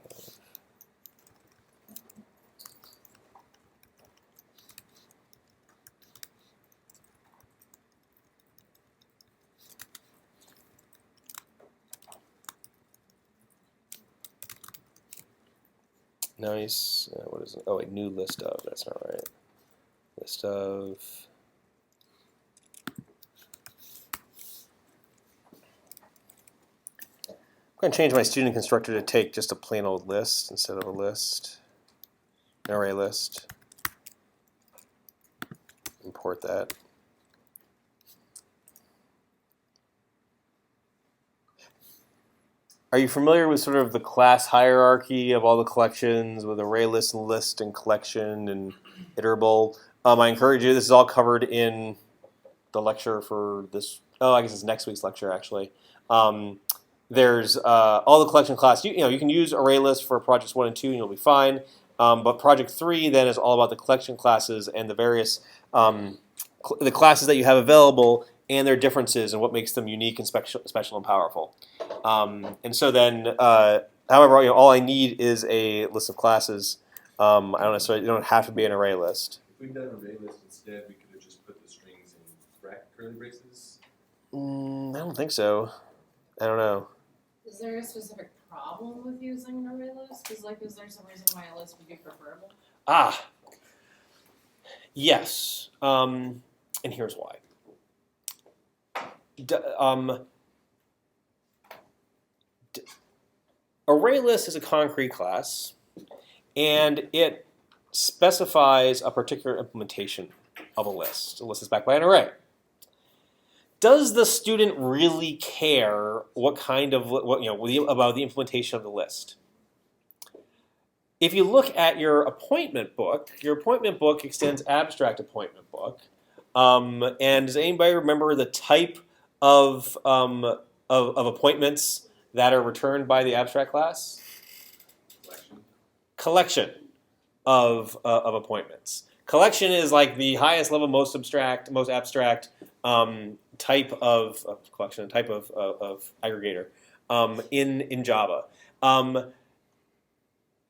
Nice. What is it? Oh, wait, new list of. That's not right. List of. I'm going to change my student constructor to take just a plain old list instead of a list. An array list. Import that. Are you familiar with sort of the class hierarchy of all the collections with ArrayList and list and collection and iterable? I encourage you. This is all covered in the lecture for this. Oh, I guess it's next week's lecture actually. There's all the collection class. You can use ArrayList for projects 1 and 2 and you'll be fine. But project 3 then is all about the collection classes and the various the classes that you have available and their differences and what makes them unique and special and powerful. And so then, however, all I need is a list of classes. I don't necessarily, you don't have to be an array list. If we'd done an array list instead, we could have just put the strings in curly braces. I don't think so. I don't know. Is there a specific problem with using an array list? Because, like, is there some reason why a list would be preferable? Yes. And here's why. ArrayList is a concrete class, and it specifies a particular implementation of a list. A list is backed by an array. Does the student really care what kind of about the implementation of the list? If you look at your appointment book extends abstract appointment book. And does anybody remember the type of appointments that are returned by the abstract class? Collection of appointments. Collection is like the highest level, most abstract type of collection, type of aggregator in Java. And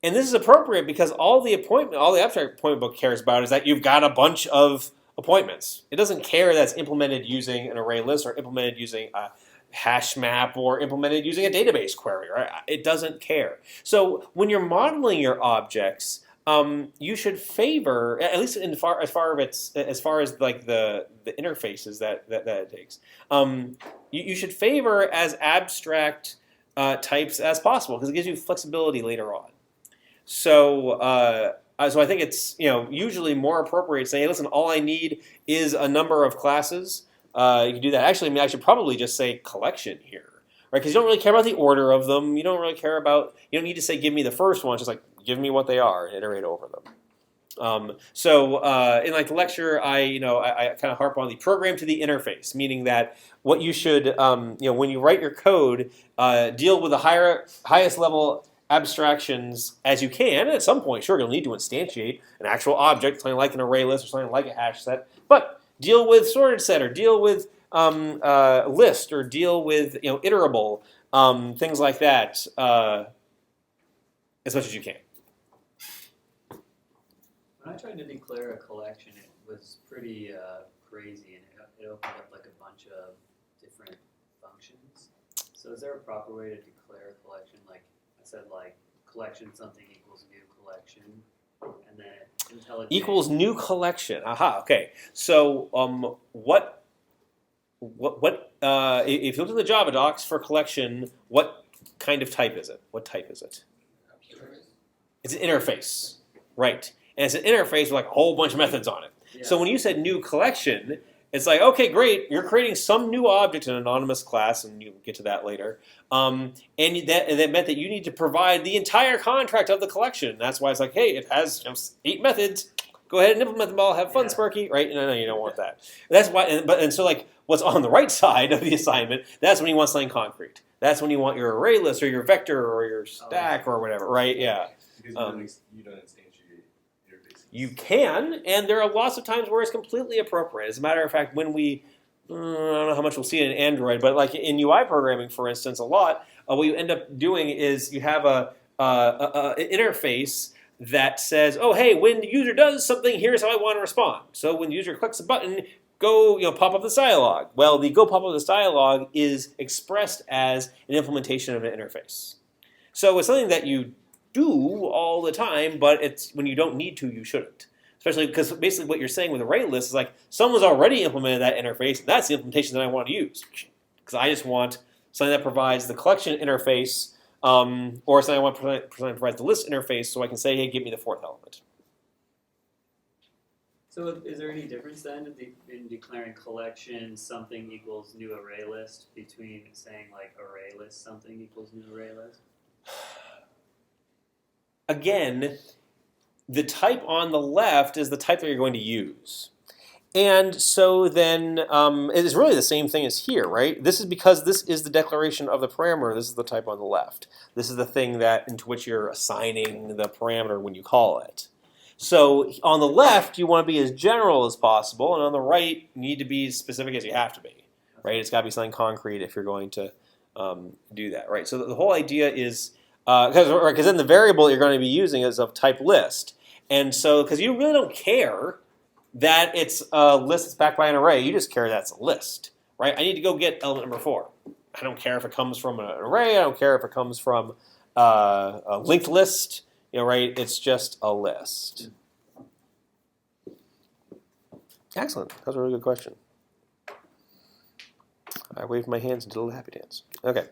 this is appropriate because all the abstract appointment book cares about is that you've got a bunch of appointments. It doesn't care that it's implemented using an array list or implemented using a hash map or implemented using a database query, right? It doesn't care. So when you're modeling your objects, you should favor, at least as far as like the interfaces that it takes, you should favor as abstract types as possible because it gives you flexibility later on. So I think it's usually more appropriate to say, hey, listen, all I need is a number of classes. You can do that. Actually, I should probably just say collection here, right? Because you don't really care about the order of them. You don't really care about. You don't need to say give me the first one. Just like give me what they are and iterate over them. In like the lecture, I kind of harp on the program to the interface, meaning that what you should when you write your code, deal with the highest level abstractions as you can. And at some point, sure, you'll need to instantiate an actual object, something like an array list or something like a hash set. But deal with sorted set, or deal with list, or deal with iterable, things like that, as much as you can. When I tried to declare a collection, it was pretty crazy, and it opened up like a bunch of different functions. So is there a proper way to declare a collection? Like I said, like collection something equals new collection, and then IntelliJ equals new collection. Aha. Okay. So what if you look at the Java docs for collection, what kind of type is it? What type is it? It's an interface, right? And it's an interface with like a whole bunch of methods on it. Yeah. So when you said new collection, it's like, okay, great, you're creating some new object in an anonymous class, and you'll get to that later. And that meant that you need to provide the entire contract of the collection. That's why it's like, hey, it has 8 methods. Go ahead and implement them all. Have fun, Sparky. Right? No, you don't want that. That's why. And so like, what's on the right side of the assignment? That's when you want something concrete. That's when you want your array list or your vector or your stack or whatever. Right? Yeah. Because you don't instantiate interfaces. You can, and there are lots of times where it's completely appropriate. As a matter of fact, when we, I don't know how much we'll see it in Android, but like in UI programming, for instance, a lot, what you end up doing is you have an interface that says, oh, hey, when the user does something, here's how I want to respond. So when the user clicks a button, go pop up this dialog. Well, the go pop up this dialog is expressed as an implementation of an interface. So it's something that you do all the time, but it's when you don't need to, you shouldn't. Especially because basically what you're saying with ArrayList is like someone's already implemented that interface, and that's the implementation that I want to use. Because I just want something that provides the collection interface, or something I want to provide the list interface, so I can say, hey, give me the 4th element. So is there any difference then in declaring collection something equals new array list between saying like array list something equals new array list? Again, the type on the left is the type that you're going to use. And so then it is really the same thing as here, right? This is because this is the declaration of the parameter. This is the type on the left. This is the thing into which you're assigning the parameter when you call it. So on the left, you want to be as general as possible, and on the right, you need to be as specific as you have to be, right? It's got to be something concrete if you're going to do that, right? So the whole idea is, because then the variable you're going to be using is of type list. And so, because you really don't care that it's a list that's backed by an array, you just care that's a list, right? I need to go get element number 4. I don't care if it comes from an array. I don't care if it comes from a linked list, right? It's just a list. Excellent. That was a really good question. I waved my hands and did a little happy dance. Okay.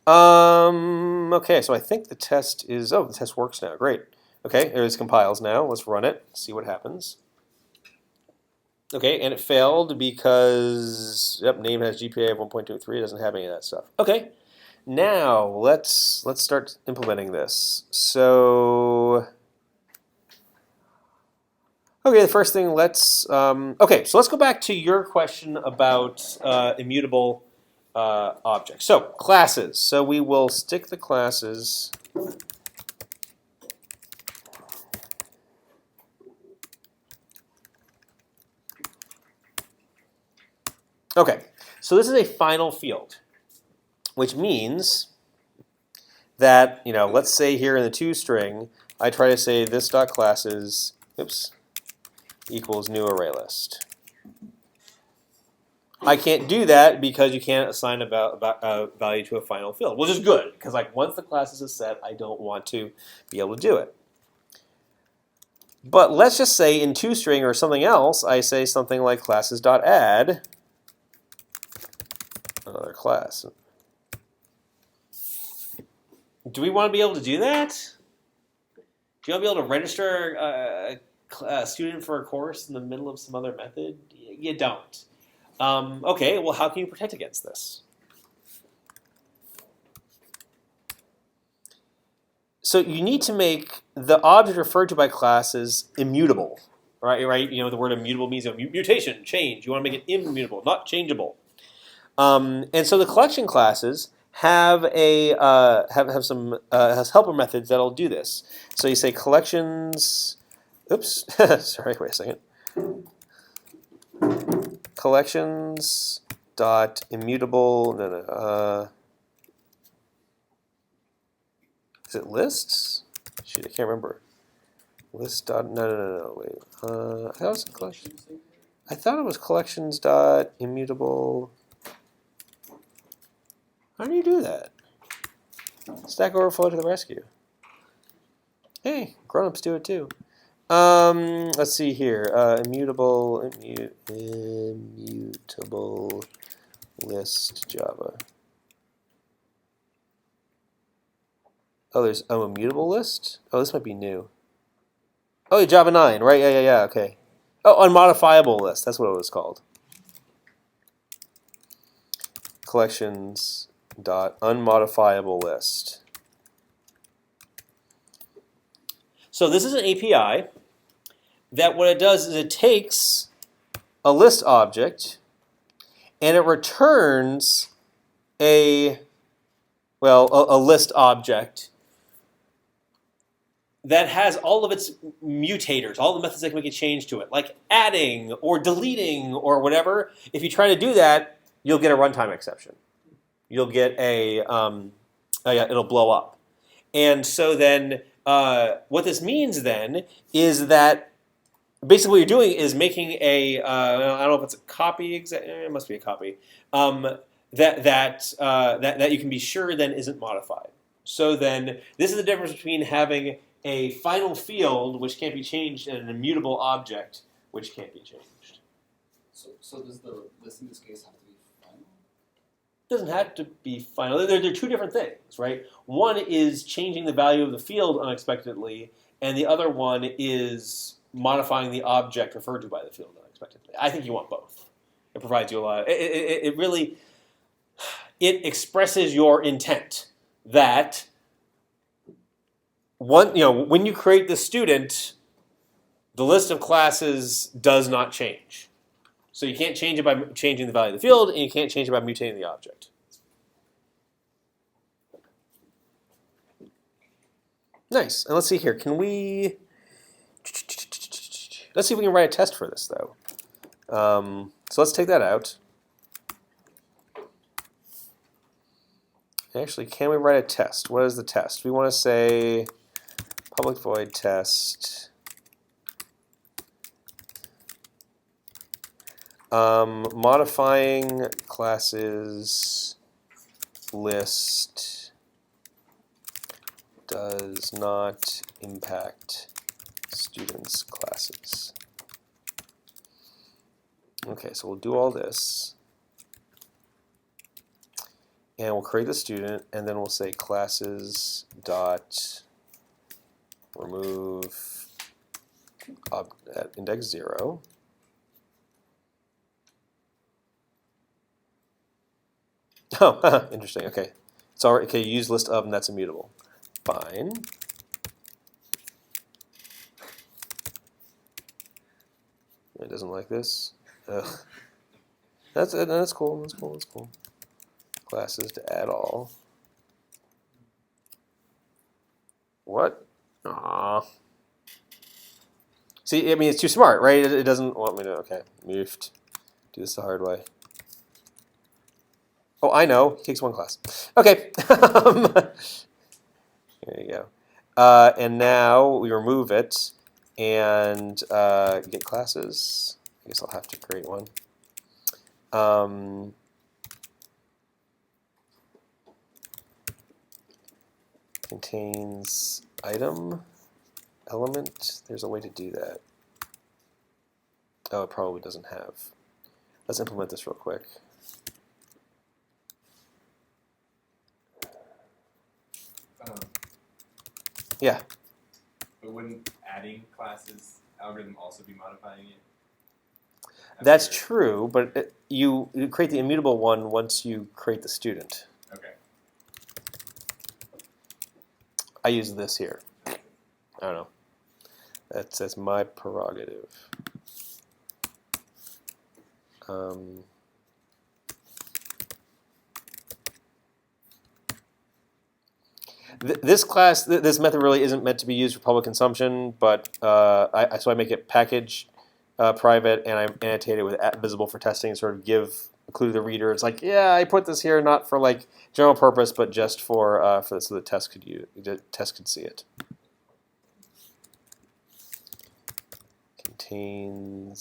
Okay, so I think the test is, the test works now. Great. Okay, it compiles now. Let's run it, see what happens. Okay, and it failed because, name has GPA of 1.23. It doesn't have any of that stuff. Okay, now let's start implementing this. So, okay, the first thing, okay, so let's go back to your question about immutable objects. So, classes. So we will stick the classes. Okay, so this is a final field, which means that, let's say here in the TwoString, I try to say this dot classes, equals new array list. I can't do that because you can't assign a value to a final field, which is good, because like once the class is set, I don't want to be able to do it. But let's just say in TwoString or something else, I say something like classes.add. Another class. Do we want to be able to do that? Do you want to be able to register a student for a course in the middle of some other method? You don't. Okay, well, how can you protect against this? So you need to make the object referred to by classes immutable, right? The word immutable means mutation, change. You want to make it immutable, not changeable. And so the collection classes have some helper methods that'll do this. So you say collections. Oops, sorry. Wait a second. Collections dot immutable. No. Is it lists? Shoot, I can't remember. List dot. No. Wait. I thought it was collections dot immutable. How do you do that? Stack Overflow to the rescue. Hey, grown-ups do it too. Let's see here. Immutable list Java. Oh, there's immutable list? Oh, this might be new. Oh, Java 9, right? Yeah, okay. Oh, unmodifiable list. That's what it was called. collections dot unmodifiable list. So this is an API that what it does is it takes a list object and it returns a list object that has all of its mutators, all the methods that can make a change to it, like adding or deleting or whatever. If you try to do that, you'll get a runtime exception. You'll get it'll blow up. And so then what this means then is that basically what you're doing is making I don't know if it's a copy, it must be a copy, that you can be sure then isn't modified. So then this is the difference between having a final field which can't be changed and an immutable object which can't be changed. So does the list in this case have to be final? It doesn't have to be final. They're two different things, right? One is changing the value of the field unexpectedly, and the other one is modifying the object referred to by the field unexpectedly. I think you want both. It provides you a lot. It really expresses your intent that when you create the student, the list of classes does not change. So you can't change it by changing the value of the field, and you can't change it by mutating the object. Nice. And let's see here. Let's see if we can write a test for this, though. So let's take that out. Actually, can we write a test? What is the test? We want to say public void test. Modifying classes list does not impact students' classes. Okay, so we'll do all this. And we'll create the student, and then we'll say classes dot remove at index 0. Oh, interesting. Okay, it's already okay. Use list of, and that's immutable. Fine. It doesn't like this. Ugh. That's cool. That's cool. That's cool. Classes to add all. What? Aww. See, I mean, it's too smart, right? It doesn't want me to. Okay, moved. Do this the hard way. Oh, I know. It takes one class. Okay. There you go. And now we remove it and get classes. I guess I'll have to create one. Contains item element. There's a way to do that. Oh, it probably doesn't have. Let's implement this real quick. Yeah. But wouldn't adding classes algorithm also be modifying it? That's true, but you create the immutable one once you create the student. Okay. I use this here. I don't know. That's my prerogative. This method really isn't meant to be used for public consumption, but so I make it package private, and I annotate it with @visible for testing, and sort of give a clue to the reader. It's like, yeah, I put this here not for like general purpose, but just for so the test could see it. Contains.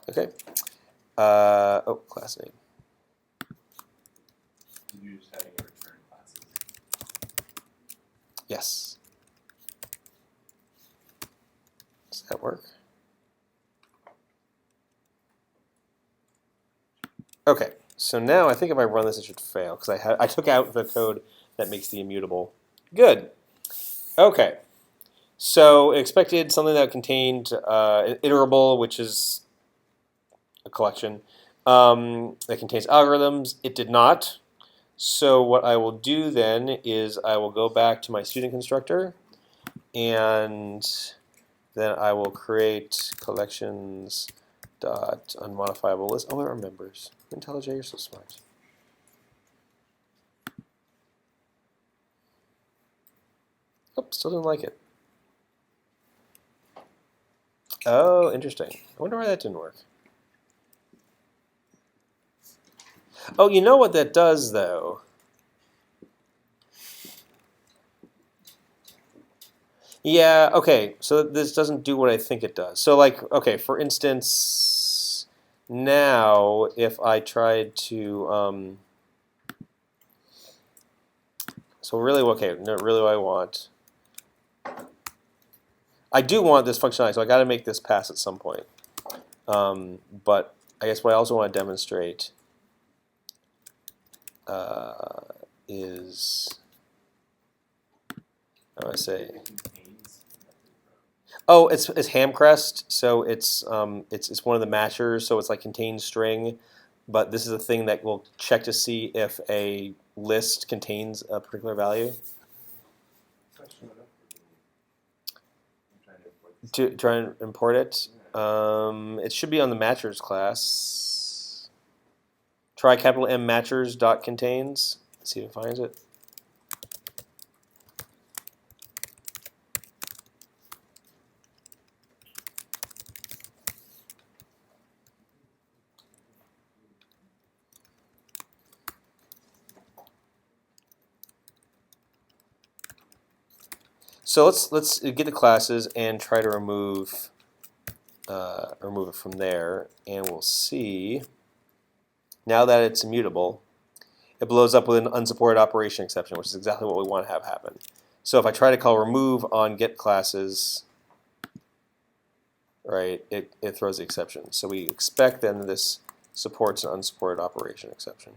Okay. Class name. You just having a return classes. Yes. Does that work? Okay. So now I think if I run this, it should fail because I took out the code that makes the immutable. Good. Okay. So it expected something that contained an iterable, which is a collection that contains algorithms. It did not. So what I will do then is I will go back to my student constructor, and then I will create collections dot unmodifiable list. Oh, there are members. IntelliJ, you're so smart. Oops, still didn't like it. Oh, interesting. I wonder why that didn't work. Oh, you know what that does, though? Yeah, okay, so this doesn't do what I think it does. So like, okay, for instance, now if I tried to, so really, okay, no, really what I want. I do want this functionality, so I gotta make this pass at some point. But I guess what I also want to demonstrate is, how do I say? Oh, it's Hamcrest, so it's one of the matchers, so it's like contains string, but this is a thing that will check to see if a list contains a particular value. To try and import it, it should be on the matchers class. Try capital M matchers dot contains. See if it finds it. So let's get the classes and try to remove it from there, and we'll see. Now that it's immutable, it blows up with an unsupported operation exception, which is exactly what we want to have happen. So if I try to call remove on get classes, right, it throws the exception. So we expect then that this supports an unsupported operation exception.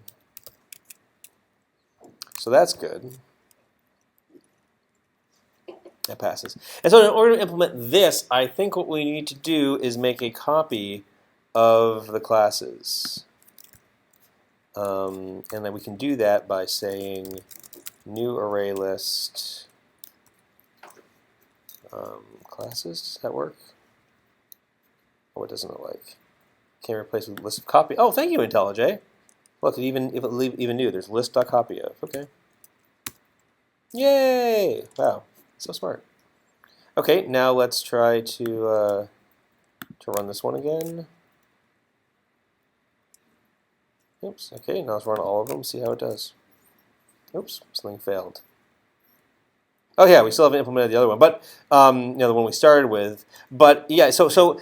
So that's good. That passes. And so in order to implement this, I think what we need to do is make a copy of the classes. And then we can do that by saying new array list classes. Does that work? Oh, it doesn't look like. Can't replace with list of copy. Oh, thank you, IntelliJ. Look, even new, there's list.copy of. Okay. Yay! Wow, so smart. Okay, now let's try to run this one again. Oops. Okay, now let's run all of them. See how it does. Oops, something failed. Oh yeah, we still haven't implemented the other one, but the one we started with. But yeah, so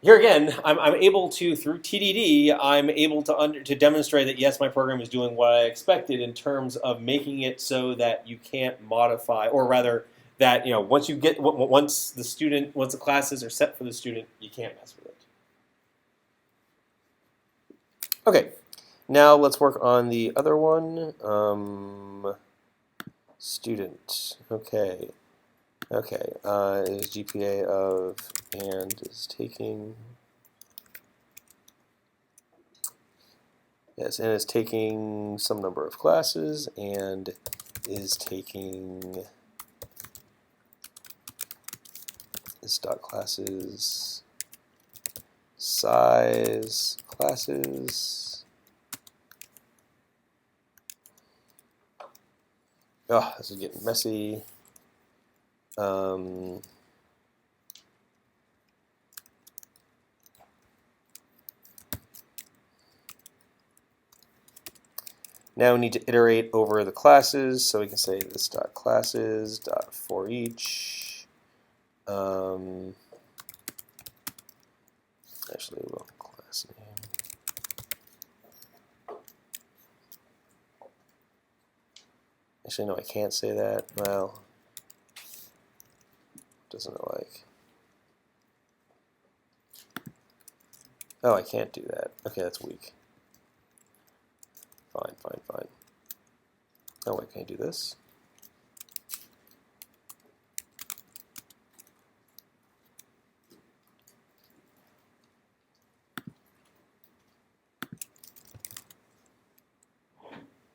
here again, I'm able to, through TDD, I'm able to demonstrate that yes, my program is doing what I expected in terms of making it so that you can't modify, or rather that once the classes are set for the student, you can't mess with it. Okay, now let's work on the other one. Student. Okay. Okay. Is GPA of and is taking. Yes, and is taking some number of classes and is taking this dot classes size classes. Oh, this is getting messy. Now we need to iterate over the classes, so we can say this dot classes dot for each. Actually, we'll class name. Actually, no, I can't say that. Well, doesn't it like? Oh, I can't do that. Okay, that's weak. Fine, fine, fine. Oh, wait, can I do this?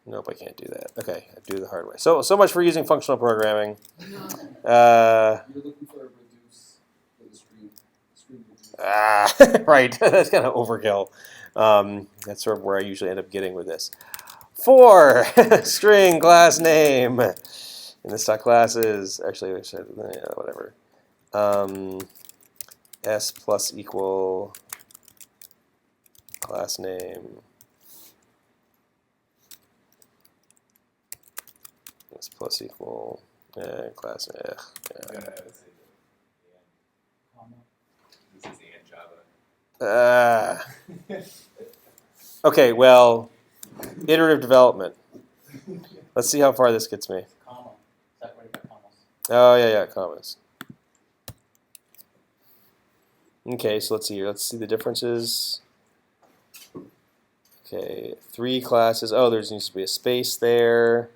Nope, I can't do that. Okay, I do it the hard way. So much for using functional programming. You're looking for a reduce for the string reduce. Right. That's kind of overkill. That's sort of where I usually end up getting with this. For string class name. And this class is actually whatever. S plus equal class name. S plus equal class name. This is and Java. Okay, well, iterative development. Let's see how far this gets me. Comma. Separated by commas. Oh, yeah, commas. Okay, so let's see here. Let's see the differences. Okay, 3 classes. Oh, there needs to be a space there.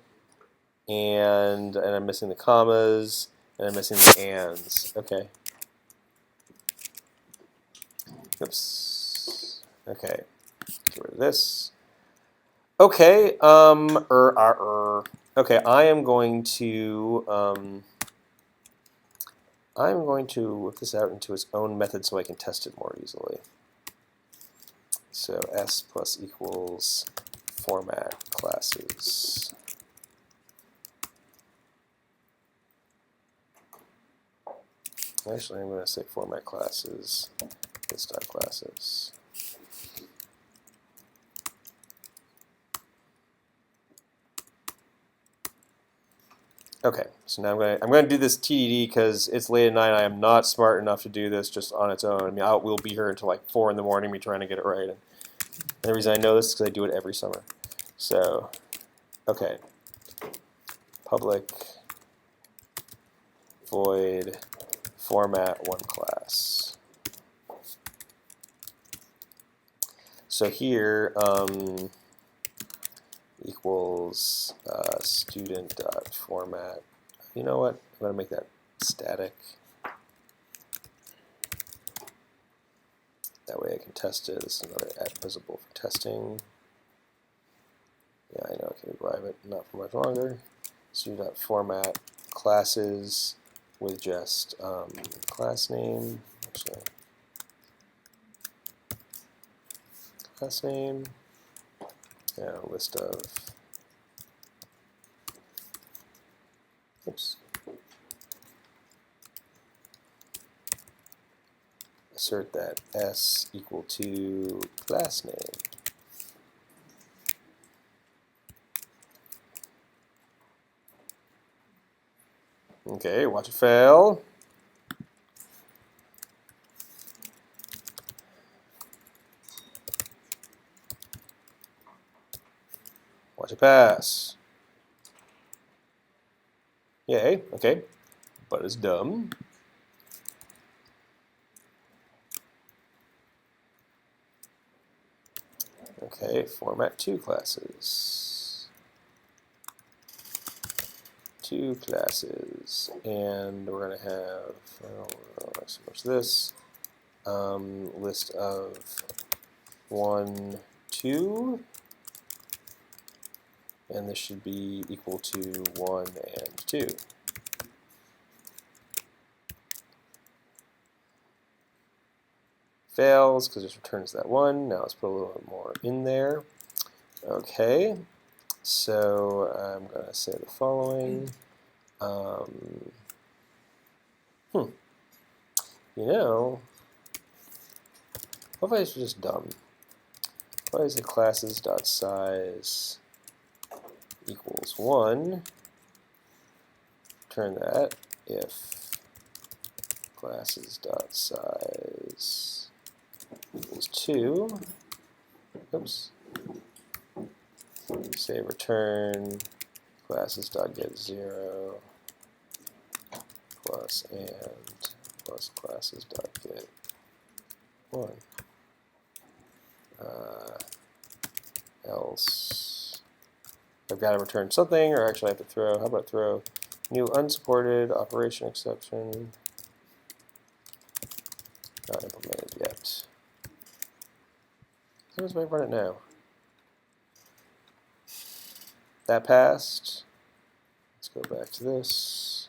And I'm missing the commas. And I'm missing the ands. Okay. Oops. Okay. Get rid of this. Okay. Okay, I'm going to whip this out into its own method so I can test it more easily. So S plus equals format classes. Actually, I'm going to say format classes, this dot classes. Okay, so now I'm going to do this TDD because it's late at night. I am not smart enough to do this just on its own. I mean, we'll be here until like 4 in the morning, me trying to get it right. And the reason I know this is because I do it every summer. So, okay, public void format one class. So here equals student dot format. You know what? I'm going to make that static. That way I can test it. This is another at visible for testing. Yeah, I know I can revive it. Not for much longer. Student dot format classes with just class name. Actually, class name. And a list of. Oops. Assert that S equal to class name. Okay, watch it fail. Watch it pass. Yay, okay. But it's dumb. Okay, format 2 classes. 2 classes. And we're going to have, not so much this, list of 1, 2. And this should be equal to 1 and 2. Fails because it returns that 1. Now let's put a little bit more in there. Okay, so I'm going to say the following. You know, what if I was just dumb? What is the classes dot size equals 1? Return that if classes dot size equals 2. Oops. Say return classes dot get 0 plus and plus classes dot get 1. Else I've got to return something, or actually I have to throw. How about throw new unsupported operation exception? Not implemented yet. How does I run it now? That passed. Let's go back to this.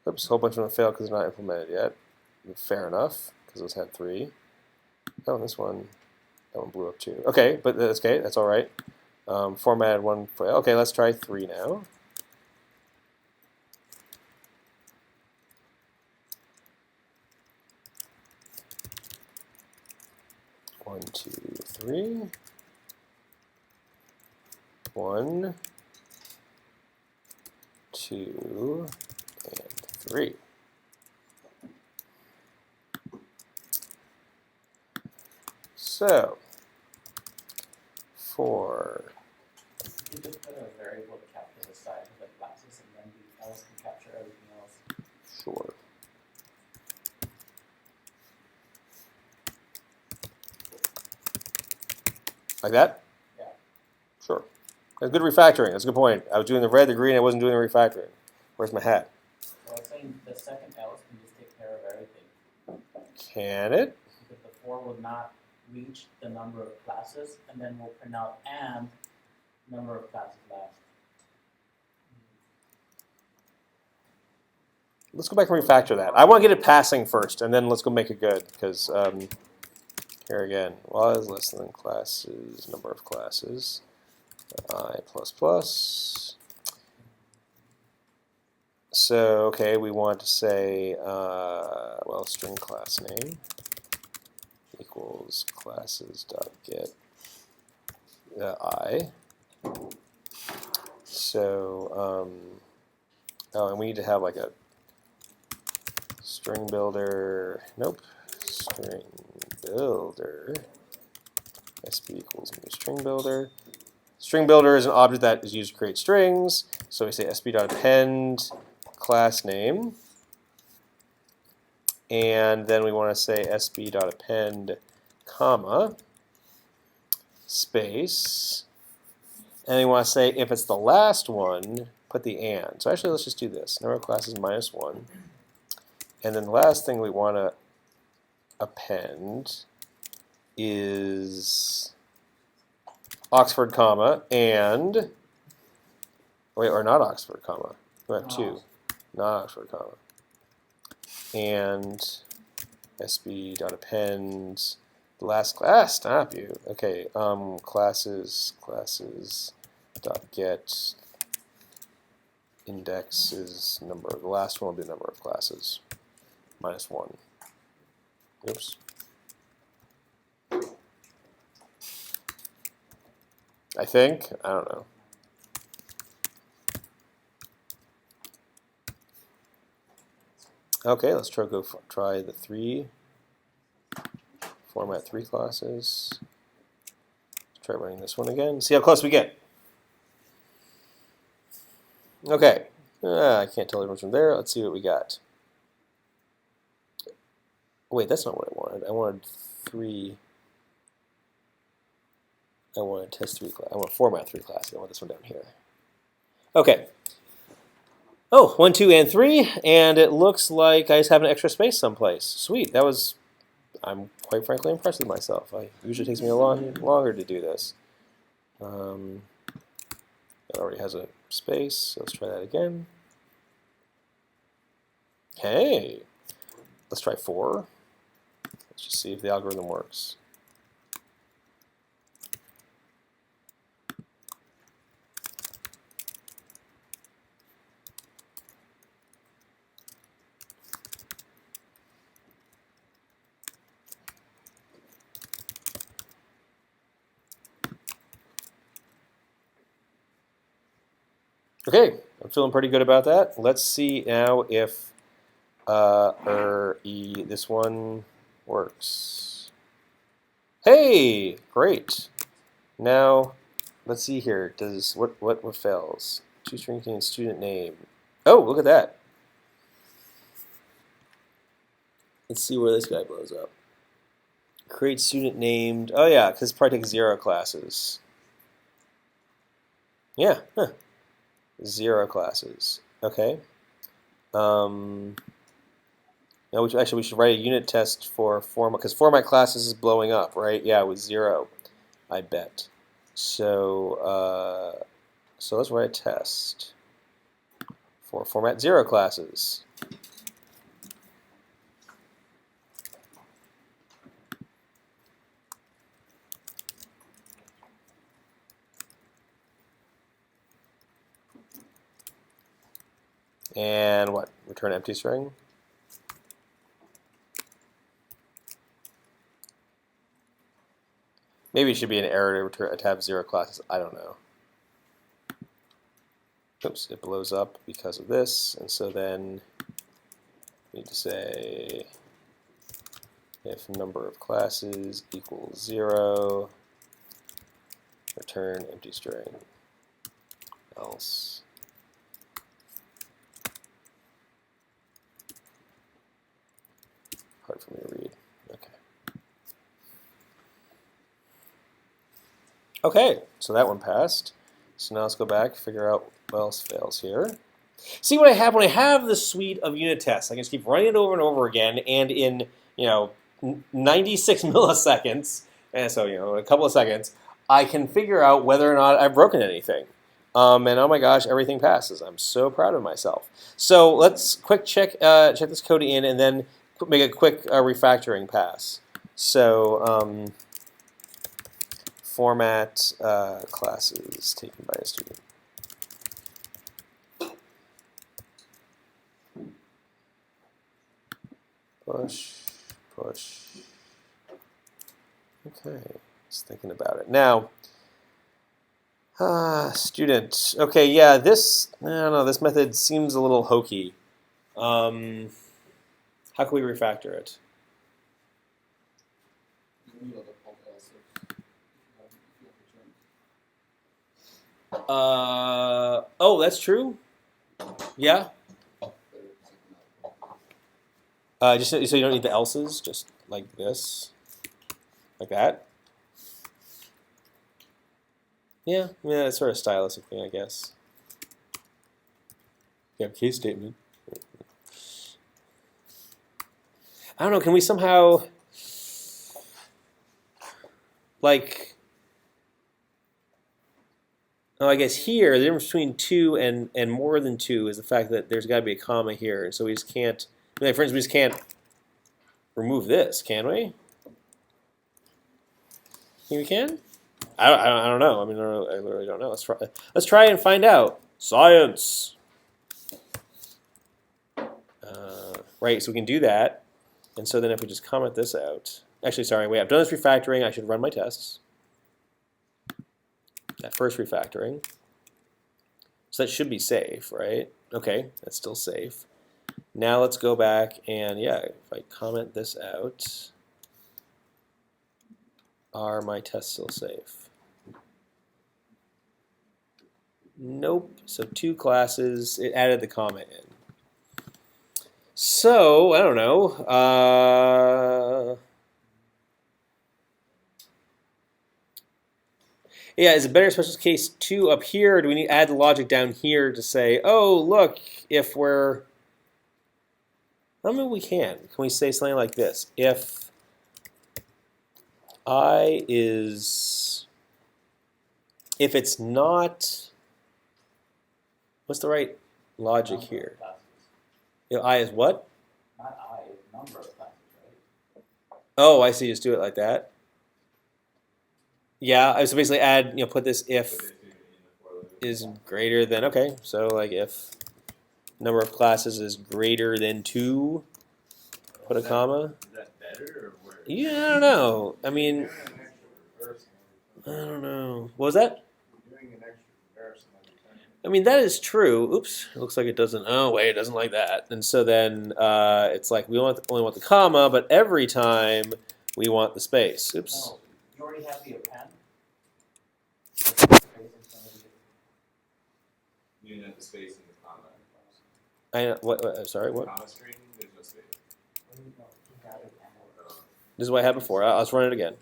Oops, a whole bunch of them failed because they're not implemented yet. Fair enough, because those had 3. Oh, this one, that one blew up too. Okay, but that's okay. That's all right. Formatted 1. Okay, let's try 3 now. One, 2, 3. 1, 2, and 3. So, for You could put a variable to capture the size of the classes, and then the else can capture everything else. sure. Like that? Yeah. Sure. That's good refactoring. That's a good point. I was doing the red, the green, I wasn't doing the refactoring. Where's my hat? So I was saying the second else can just take care of everything. Can it? Because the 4 will not reach the number of classes, and then we'll print out and number of classes last. Let's go back and refactor that. I want to get it passing first, and then let's go make it good. Because here again, was less than classes, number of classes, I plus plus. So okay, we want to say well, string class name equals classes dot get I. So oh, and we need to have like a string builder. Nope. String builder. SB equals new string builder. String builder is an object that is used to create strings. So we say sb.append class name. And then we want to say sb.append comma space. And we want to say if it's the last one, put the and. So actually, let's just do this. Number of classes -1. And then the last thing we want to append is Oxford comma and wait, or not Oxford comma. We have 2, not Oxford comma. And sb.append the last class. Stop you. Okay. Classes dot get indexes number. The last one will be the number of classes -1. Oops. I think. I don't know. Okay, let's try the 3. Format 3 classes. Let's try running this one again. See how close we get. Okay. I can't tell the difference from there. Let's see what we got. Wait, that's not what I wanted. I wanted 3. I want to test 3 class. I want to format 3 classes. I want this one down here. Okay. Oh, 1, 2, and 3, and it looks like I just have an extra space someplace. Sweet. That was. I'm quite frankly impressed with myself. It usually takes me a lot longer to do this. It already has a space, so let's try that again. Hey, let's try 4. Let's just see if the algorithm works. Okay, I'm feeling pretty good about that. Let's see now if this one works. Hey, great. Now, let's see here. Does what fails? TwoString contains student name. Oh, look at that. Let's see where this guy blows up. Create student named. Oh yeah, because it probably takes 0 classes. Yeah. Huh. 0 classes. Okay. Now, we should write a unit test for format, because format classes is blowing up, right? Yeah, with 0, I bet. So, so let's write a test for format 0 classes. And what? Return empty string. Maybe it should be an error to have 0 classes. I don't know. Oops, it blows up because of this. And so then we need to say if number of classes equals 0, return empty string. Else. Hard for me to read. Okay. Okay, so that one passed. So now let's go back, figure out what else fails here. See what I have when I have this suite of unit tests. I can just keep running it over and over again, and in 96 milliseconds, and so a couple of seconds, I can figure out whether or not I've broken anything. And oh my gosh, everything passes. I'm so proud of myself. So let's quick check this code in, and then make a quick refactoring pass. So format classes taken by a student. Push, push. Okay, just thinking about it. Now, student. Okay, yeah, I don't know, this method seems a little hokey. How can we refactor it? Oh, that's true? Yeah? Just so you don't need the else's, just like this, like that. Yeah, it's sort of a stylistic thing, I guess. Yeah, case statement. I don't know, can we somehow, like, oh, I guess here, the difference between 2 and more than 2 is the fact that there's got to be a comma here, and so we just can't, for instance, we just can't remove this, can we? Think we can? I don't know. I mean, I literally don't know. Let's try and find out. Science. Right, so we can do that. And so then if we just comment this out. Actually, sorry, wait, I've done this refactoring. I should run my tests. That first refactoring. So that should be safe, right? Okay, that's still safe. Now let's go back and, yeah, if I comment this out, are my tests still safe? Nope. So 2 classes, it added the comment in. So, I don't know. Yeah, is it better special case 2 up here, or do we need to add the logic down here to say, oh, look, if we're... I don't know if we can. Can we say something like this? If I is... If it's not... What's the right logic here? I is what? Not I, number of classes, right? Oh, I see. Just do it like that. Yeah, so basically add, put this if is greater than, okay, so like if number of classes is greater than 2, put a comma. Is that better or worse? Yeah, I don't know. I mean, I don't know. What was that? I mean, that is true. Oops, it looks like it doesn't. Oh, wait, it doesn't like that. And so then it's like we only want the comma, but every time we want the space. Oops. No, you already have the append. You didn't have the space in the comma. Sorry, what? Comma string, there's no space. This is what I had before. Let's run it again.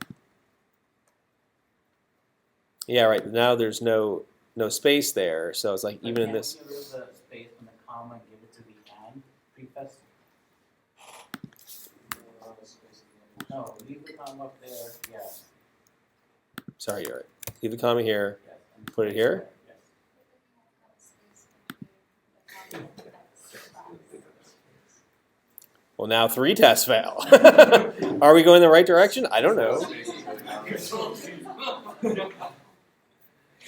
Yeah, right. Now there's no space there, so it's like even in this. There is a space when the comma give it to the and prefix. No, leave the comma up there, yes. Sorry, you're right. Leave the comma here. Yes. And Put it here. Yes. Well, now 3 tests fail. Are we going the right direction? I don't know.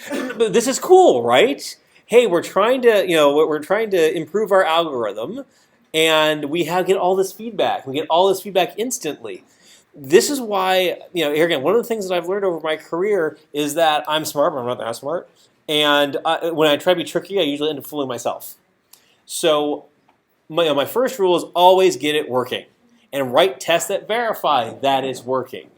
But this is cool, right? Hey, we're trying to improve our algorithm, and we get all this feedback. We get all this feedback instantly. This is why, here again, one of the things that I've learned over my career is that I'm smart, but I'm not that smart. And when I try to be tricky, I usually end up fooling myself. So my first rule is always get it working and write tests that verify that it's working,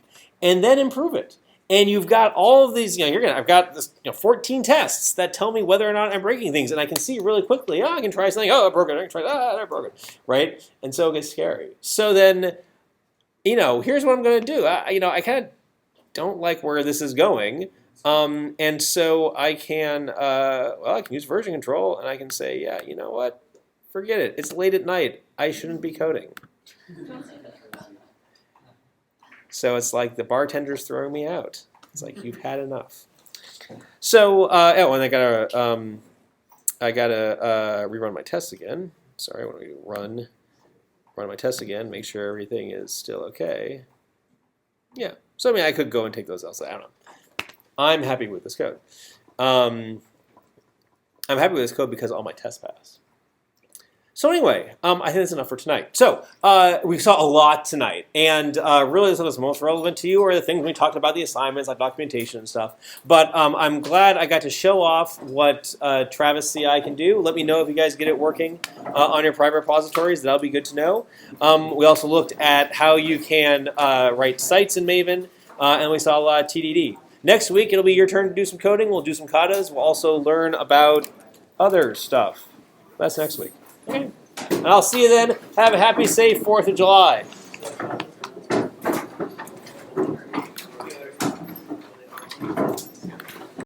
and then improve it. And you've got all of these, I've got this 14 tests that tell me whether or not I'm breaking things, and I can see really quickly, I can try something, I broke it, I can try that, I broke it, right? And so it gets scary. So then, here's what I'm going to do. I kind of don't like where this is going, and so I can use version control, and I can say, yeah, you know what? Forget it. It's late at night. I shouldn't be coding. So it's like the bartender's throwing me out. It's like, you've had enough. So, and I gotta rerun my tests again. Sorry, I want to run my tests again, make sure everything is still okay. Yeah. So I could go and take those else. I don't know. I'm happy with this code. I'm happy with this code because all my tests pass. So anyway, I think that's enough for tonight. So we saw a lot tonight, and really what's most relevant to you are the things we talked about, the assignments, like documentation and stuff. But I'm glad I got to show off what Travis CI can do. Let me know if you guys get it working on your private repositories. That'll be good to know. We also looked at how you can write sites in Maven, and we saw a lot of TDD. Next week, it'll be your turn to do some coding. We'll do some katas. We'll also learn about other stuff. That's next week. Okay. And I'll see you then. Have a happy, safe 4th of July.